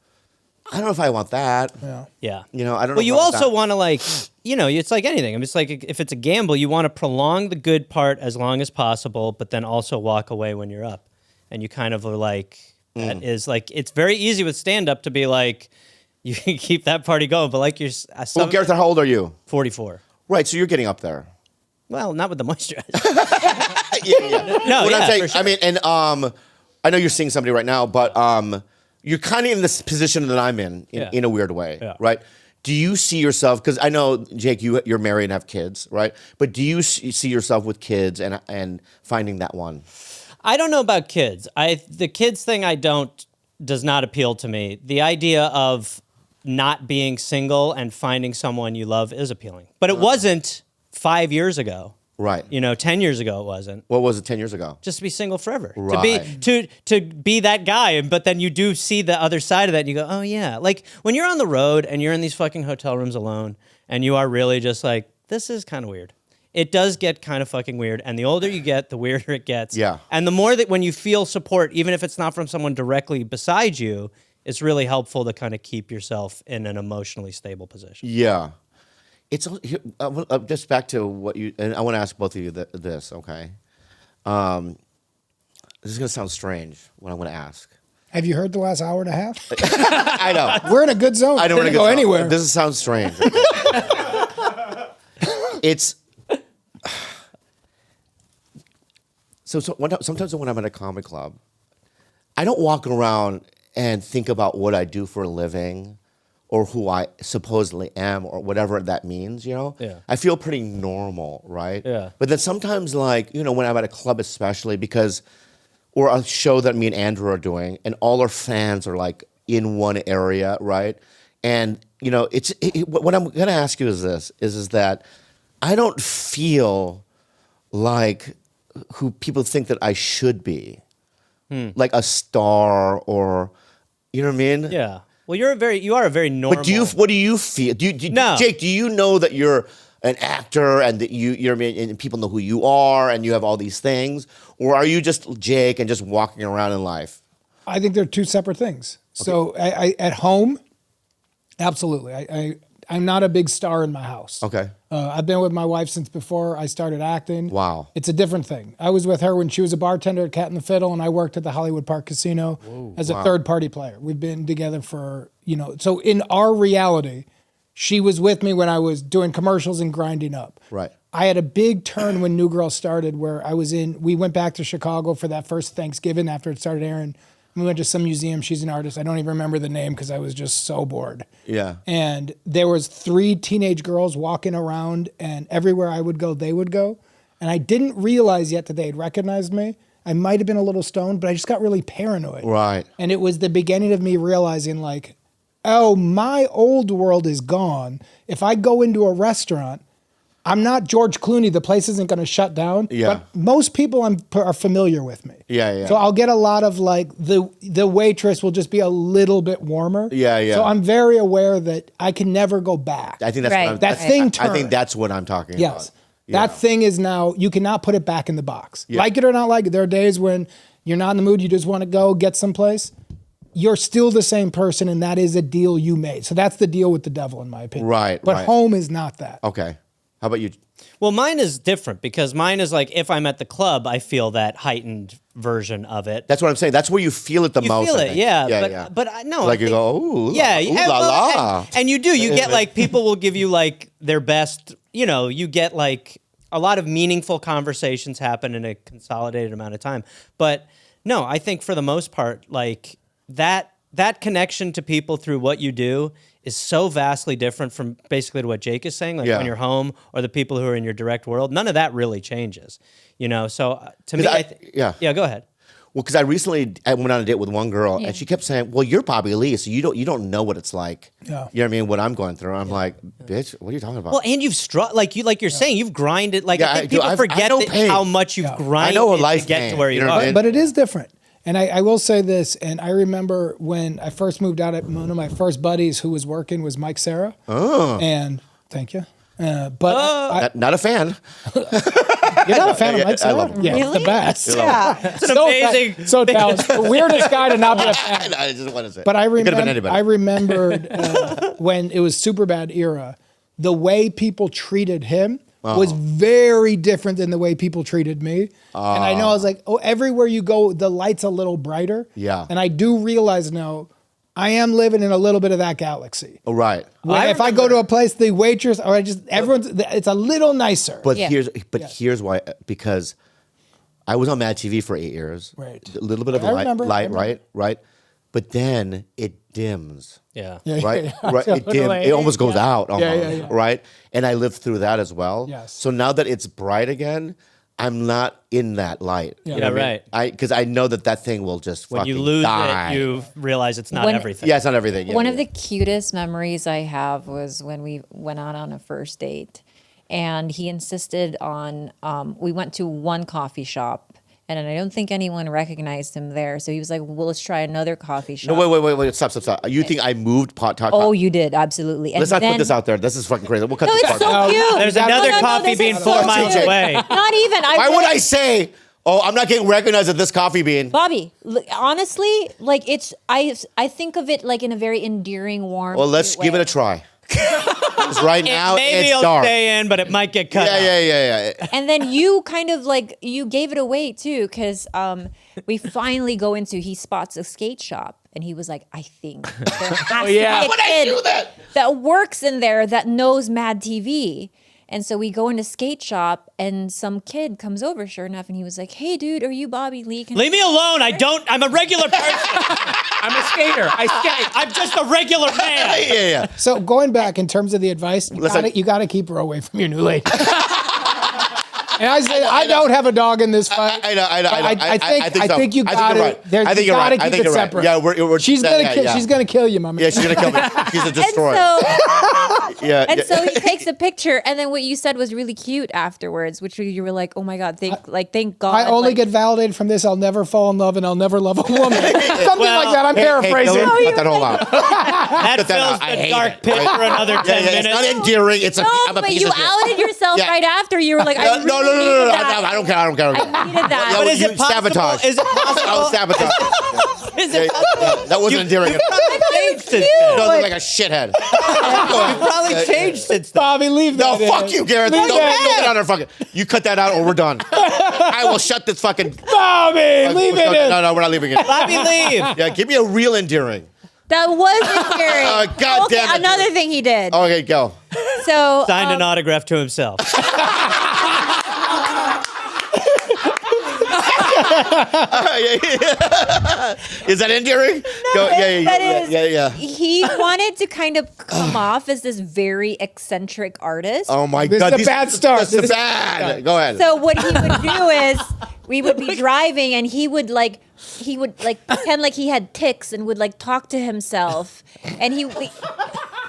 I don't know if I want that. Yeah. Yeah. You know, I don't know. Well, if you I want also that. want to like, it's like anything. I mean, it's like if it's a gamble, you want to prolong the good part as long as possible, but then also walk away when you're up. And you kind of are like, that is like, it's very easy with stand up to be like, you can keep that party going, but like you're Well, Gareth, how old are you? 44. Right, so you're getting up there. Well, not with the moisturizer. Yeah. No, What yeah, I'm saying, for sure. I mean, and I know you're seeing somebody right now, but you're kind of in this position that I'm in a weird way, Yeah. right? Do you see yourself? Because I know, Jake, you're married and have kids, right? But do you see yourself with kids and finding that one? I don't know about kids. The kids thing does not appeal to me. The idea of not being single and finding someone you love is appealing. But it wasn't 5 years ago. Right. 10 years ago it wasn't. What was it 10 years ago? Just to be single forever. Right. To be that guy, but then you do see the other side of that and you go, oh yeah. Like when you're on the road and you're in these fucking hotel rooms alone and you are really just like, this is kind of weird. It does get kind of fucking weird. And the older you get, the weirder it gets. Yeah. And the more that when you feel support, even if it's not from someone directly beside you, it's really helpful to kind of keep yourself in an emotionally stable position. Yeah. It's just back to what you, and I want to ask both of you this, okay? This is going to sound strange, what I'm going to ask. Have you heard the last hour and a half? I know. We're in a good zone. I don't want to go anywhere. This sounds strange. It's sometimes when I'm at a comedy club, I don't walk around and think about what I do for a living or who I supposedly am or whatever that means, you know? Yeah. I feel pretty normal, right? Yeah. But then sometimes, like, when I'm at a club especially, or a show that me and Andrew are doing, and all our fans are like in one area, right? And what I'm gonna ask you is this: is that I don't feel like who people think that I should be, like a star or, you know what I mean? Yeah. Well, you are a very normal. But what do you feel? No. Jake, do you know that you're an actor and that you're and people know who you are and you have all these things, or are you just Jake and just walking around in life? I think they're two separate things. Okay. So I at home, absolutely. I'm not a big star in my house. Okay. I've been with my wife since before I started acting. Wow. It's a different thing. I was with her when she was a bartender at Cat and the Fiddle, and I worked at the Hollywood Park Casino as a third-party player. We've been together for, so in our reality, she was with me when I was doing commercials and grinding up. Right. I had a big turn when New Girl started where we went back to Chicago for that first Thanksgiving after it started airing. We went to some museum. She's an artist. I don't even remember the name because I was just so bored. Yeah. And there was 3 teenage girls walking around, and everywhere I would go, they would go. And I didn't realize yet that they had recognized me. I might have been a little stoned, but I just got really paranoid. Right. And it was the beginning of me realizing, like, oh, my old world is gone. If I go into a restaurant, I'm not George Clooney. The place isn't going to shut down. Yeah. But most people are familiar with me. Yeah. So I'll get a lot of like the waitress will just be a little bit warmer. Yeah. So I'm very aware that I can never go back. I think that's Right. what I'm, That thing I turned. think that's what I'm talking about. Yes. That thing is now, you cannot put it back in the box. Yeah. Like it or not like it. There are days when you're not in the mood, you just want to go get someplace. You're still the same person, and that is a deal you made. So that's the deal with the devil, in my opinion. Right, But right. home is not that. Okay. How about you? Well, mine is different because mine is like if I'm at the club, I feel that heightened version of it. That's what I'm saying. That's where you feel it the You most. feel I it, think. yeah. But no, Like I you think- go, ooh, yeah, ooh and, la well, la. and you do. You get like people will give you like their best. You get like a lot of meaningful conversations happen in a consolidated amount of time. But No, I think for the most part, like that connection to people through what you do is so vastly different from basically to what Jake is saying, like when you're home or the people who are in your direct world. None of that really changes, you know? So to me, yeah, go ahead. Well, because I went on a date with one girl, and she kept saying, "Well, you're Bobby Lee, so you don't know what it's like." Yeah. You know what I mean? What I'm going through, I'm like, "Bitch, what are you talking about?" Well, and you've like you're saying, you've grinded. Like I think people I forget know pain. how much you've grinded I know a life to get pain, to where you know what I are. mean? But it is different. And I will say this, and I remember when I first moved out, one of my first buddies who was working was Mike Sarah. Oh. And thank you. But Not a fan. you're not a fan of Mike Sarah? I love him. Yeah, he's the best. Yeah. It's an amazing. So talented. Weirdest guy to not be a fan. I just want to say. But I It could have been anybody. remembered when it was Superbad era, the way people treated him was very different than the way people treated me. And I know I was like, everywhere you go, the light's a little brighter. Yeah. And I do realize now I am living in a little bit of that galaxy. Oh, right. If I go to a place, the waitress or it's a little nicer. But Yeah. here's why, because I was on Mad TV for 8 years. Right. A little bit of I light, remember. right? But then it dims. Yeah. Right, Yeah. right. It dims. It almost goes out. Almost, yeah. Right, and I lived through that as well. Yes. So now that it's bright again, I'm not in that light. You know Yeah, what I mean? right. Because I know that thing will just When fucking you lose die. it, you realize it's not When- everything. Yeah, it's not everything. Yeah, One yeah. of the cutest memories I have was when we went out on a first date, and he insisted on. We went to one coffee shop, and I don't think anyone recognized him there. So he was like, "Well, let's try another coffee shop." No, wait. Stop. You think I moved talk? Oh, you did absolutely. And Let's not then, put this out there. This is fucking crazy. We'll cut No, this it's part. so cute. There's No, another no, coffee this bean is 4 so miles cute. away. Not even. Why would I say, "Oh, I'm not getting recognized at this coffee bean"? Bobby, honestly, like I think of it like in a very endearing, warm. Well, let's cute give way. it a try. 'Cause right now Maybe it's it'll dark. stay in, but it might get cut out. Yeah. And then you kind of like you gave it away too, because we finally go into he spots a skate shop, and he was like, "I think there has to be a Would I do kid that works in there that knows Mad TV." And so we go into skate shop, and some kid comes over, sure enough, and he was like, "Hey, dude, are you Bobby Lee?" Leave me alone. I'm a regular person. I'm a skater. I skate. I'm just a regular man. Yeah. So going back in terms of the advice, Listen. you gotta keep her away from your new lady. And I say I don't have a dog in this fight. I know. I think you got you're it. right. There- I think you you're gotta right. I keep think it you're right. separate. Yeah, we're She's gonna kill you, my man. Yeah, she's gonna kill me. She's a And destroyer. so, and yeah. so he takes a picture, and then what you said was really cute afterwards, which you were like, "Oh my god, thank God." I only like, get validated from this. I'll never fall in love, and I'll never love a woman. Something like that. I'm paraphrasing. Cut that whole out. That that fills out. I the hate dark it. pit for another 10 It's not minutes. endearing. It's No, I'm a but piece you of shit. outed yourself Yeah. right after. You were like, No, "I really no. needed that. I don't care. I needed that." But is You it possible? sabotage. Is it possible? Sabotage. Is it possible? That wasn't endearing. You've probably changed since You then. don't look like a shithead. You've probably changed since then. Bobby, leave No, that. fuck in. you, Gareth. Leave Don't that get in. on our fucking. You cut that out, or we're done. I will shut this fucking. Bobby, leave it in. No, we're not leaving it. Bobby, leave. Yeah, give me a real endearing. That was endearing. God Okay, damn it. another thing he did. Okay, go. So Signed an autograph to himself. Is that endearing? Go. Yeah. He wanted to kind of come off as this very eccentric artist. Oh my This God. is a bad start. This is This is- bad. Go ahead. So what he would do is we would be driving, and he would pretend like he had tics and would like talk to himself, and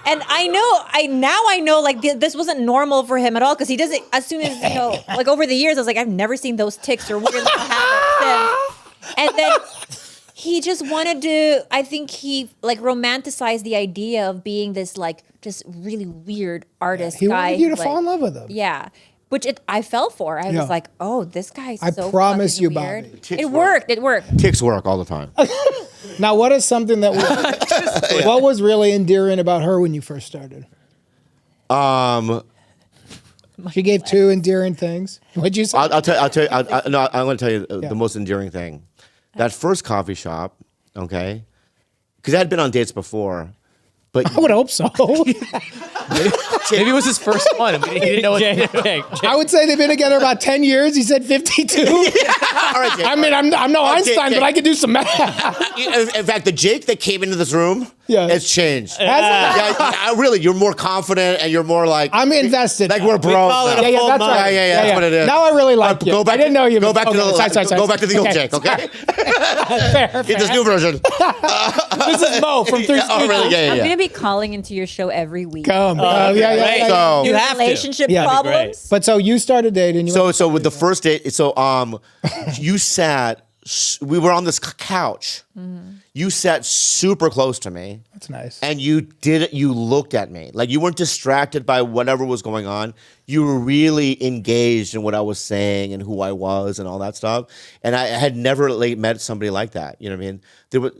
and I know like this wasn't normal for him at all, because he doesn't, as soon as like over the years I was like, I've never seen those tics or weird little habits since. And then he just wanted to, I think he like romanticized the idea of being this like just really weird artist He guy. wanted you to like, fall in love with him. Yeah. Which I fell for. I Yeah. was like, oh, this guy's I so promise fucking you, weird. Bobby. It worked. It worked. Ticks work all the time. Now, what is something that was what was really endearing about her when you first started? She gave 2 endearing things. What'd you say? I'll tell you. I'm going to tell you the most endearing thing. That first coffee shop, okay, because I had been on dates before, But I would hope so. Maybe it was his first one. And he didn't know what to do. I would say they've been together about 10 years. He said 52. all right, Jake. I mean, I'm no Einstein, Jake. but I could do some math. In fact, the Jake that came into this room has changed. Really, you're more confident and you're more like I'm invested. like we're bros. call it now. a full that's month. right. Yeah, that's what it is. Now I really like you. I didn't know you. Go back to the Sorry. go back to the old Jake, okay? Fair. Get this new version. This is Mo from Three Oh, really? Stooges. Yeah. I'm gonna be calling into your show every week. Come. Great. So- You have to. Relationship Yeah. problems. But so you started dating. So with the first date, you sat. We were on this couch. You sat super close to me. That's nice. And you looked at me. Like you weren't distracted by whatever was going on. You were really engaged in what I was saying and who I was and all that stuff. And I had never met somebody like that. You know what I mean?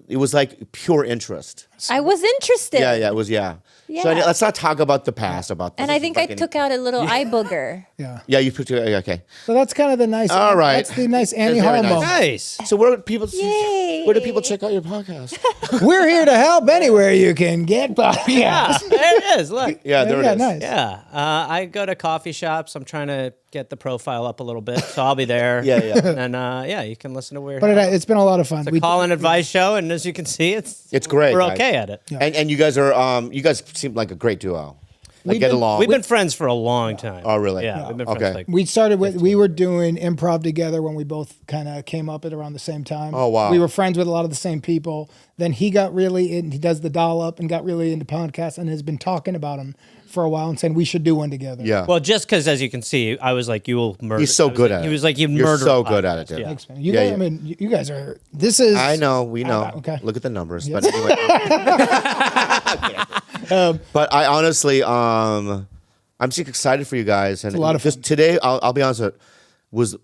It was like pure interest. I was interested. Yeah, it was. So let's not talk about the past about this. And I think I took out a little eye booger. Yeah. Yeah, you put okay. So that's kind of the nice. All right. That's the nice Annie That's very Hall nice. moment. Nice. So where do people check out your podcast? We're here to help anywhere you can get podcasts. Yeah, there it is. Look. Yeah, there it is. Nice. Yeah, I go to coffee shops. I'm trying to get the profile up a little bit, so I'll be there. Yeah. And you can listen to Weird. But it's been a lot of fun. It's a call-in advice show, and as you can see, It's great. We're guys. okay at it. And you guys are you guys seem like a great duo. Like get along. We've been friends for a long time. Oh, really? Yeah, we've been Okay. friends. Like, We started with, we were doing improv together when we both kind of came up at around the same time. Oh, wow. We were friends with a lot of the same people. Then he got really in, he does the doll up and got really into podcasts and has been talking about them for a while and saying we should do one together. Yeah. well, just because, as you can see, I was like, you will murder. He's so I was good like- at it. He was like, you You're murder. so good at it, dude. Yeah. Thanks, man. You Yeah, guys, yeah. I mean, you guys are, this is. I know, we know. okay. Look at the numbers. But anyway. But I honestly, I'm just excited for you guys. And a lot of just fun. today, I'll be honest, was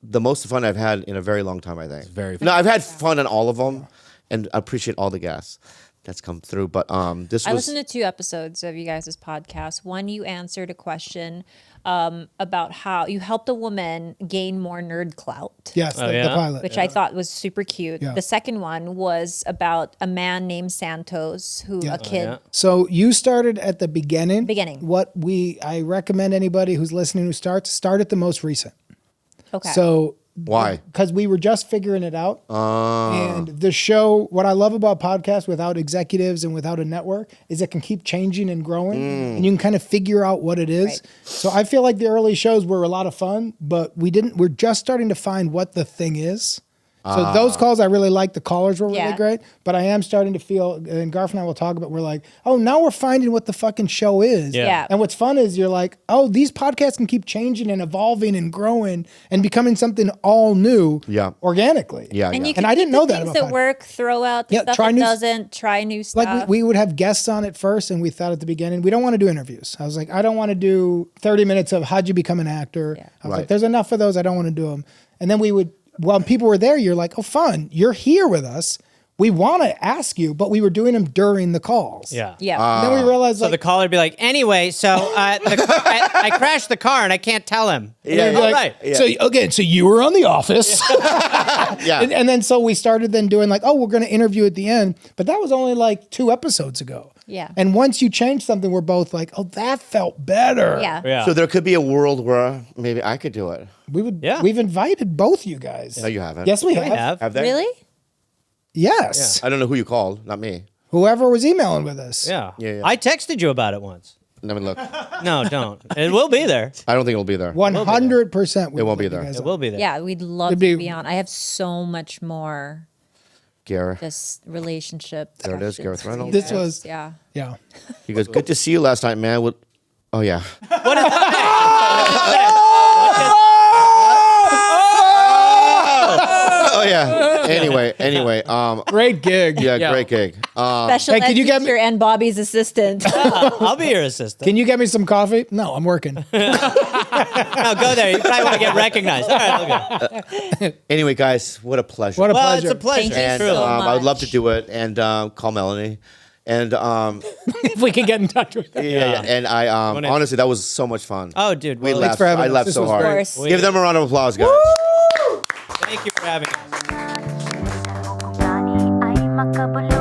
the most fun I've had in a very long time, I think. very fun. No, I've had fun on all of them, and I appreciate all the guests that's come through. But this I was listened to 2 episodes of you guys' podcast. One, you answered a question about how you helped a woman gain more nerd clout. Yes, the yeah? pilot. Which I thought was super cute. Yeah. The second one was about a man named Santos, who Yeah. a kid. yeah. So you started at the beginning. Beginning. I recommend anybody who's listening who start at the most recent. Okay. So why? because we were just figuring it out. And the show, what I love about podcasts without executives and without a network is it can keep changing and growing and you can kind of figure out what it is. Right. So I feel like the early shows were a lot of fun, but we're just starting to find what the thing is. So those calls I really liked. The callers were really Yeah. great, but I am starting to feel, and Garth and I will talk about, we're like, oh, now we're finding what the fucking show is. Yeah. And what's fun is you're like, oh, these podcasts can keep changing and evolving and growing and becoming something all new organically. Yeah, and yeah. you can And I didn't keep know the that things about that work, throw out the Yeah, stuff try that new- doesn't, try new stuff. Like we would have guests on at first, and we thought at the beginning we don't want to do interviews. I was like, I don't want to do 30 minutes of how'd you become an actor. Yeah. I was Right. like, there's enough of those. I don't want to do them. And then we would, while people were there, you're like, oh, fun. You're here with us. We want to ask you, but we were doing them during the calls. Yeah. yeah. And then we realized, So like, the caller would be like, anyway, so I crashed the car and I can't tell him. they'd be Oh, like, right. so again, so you were on The Office. Yeah. and then so we started then doing like, oh, we're going to interview at the end. But that was only like 2 episodes ago. Yeah. And once you change something, we're both like, oh, that felt better. yeah. Yeah. So there could be a world where maybe I could do it. We would. Yeah. We've invited both you guys. No, you haven't. Yes, we We have. have. Have they? Really? Yes. I don't know who you called. Not me. Whoever was emailing with us. Yeah. Yeah. I texted you about it once. Let me look. No, don't. It will be there. I don't think it'll be there. 100%. It won't be there. It will be there. Yeah, we'd love It'd to be- be on. I have so much more Gareth. just relationship. There it is, questions Gareth for you Reynolds. This guys. was- yeah. Yeah. He goes, good to see you last night, man. Oh, yeah. Oh, yeah. Anyway. Great gig. Yeah, Yeah. great gig. Special Hey, ed could you get teacher and Bobby's assistant. I'll be your assistant. Can you get me some coffee? No, I'm working. No, go there. You probably want to get recognized. All right, okay. Anyway, guys, what a pleasure. What a Well, pleasure. it's a pleasure. Thank you and so I would love to much. do it and call Melanie. And If we can get in touch with them. yeah, and I honestly, that was so much fun. Oh, dude. We well, laughed. for having I us. laughed This so was hard. great. Of course. Give them a round of applause, guys. Thank you for having us. Ay makabuluhan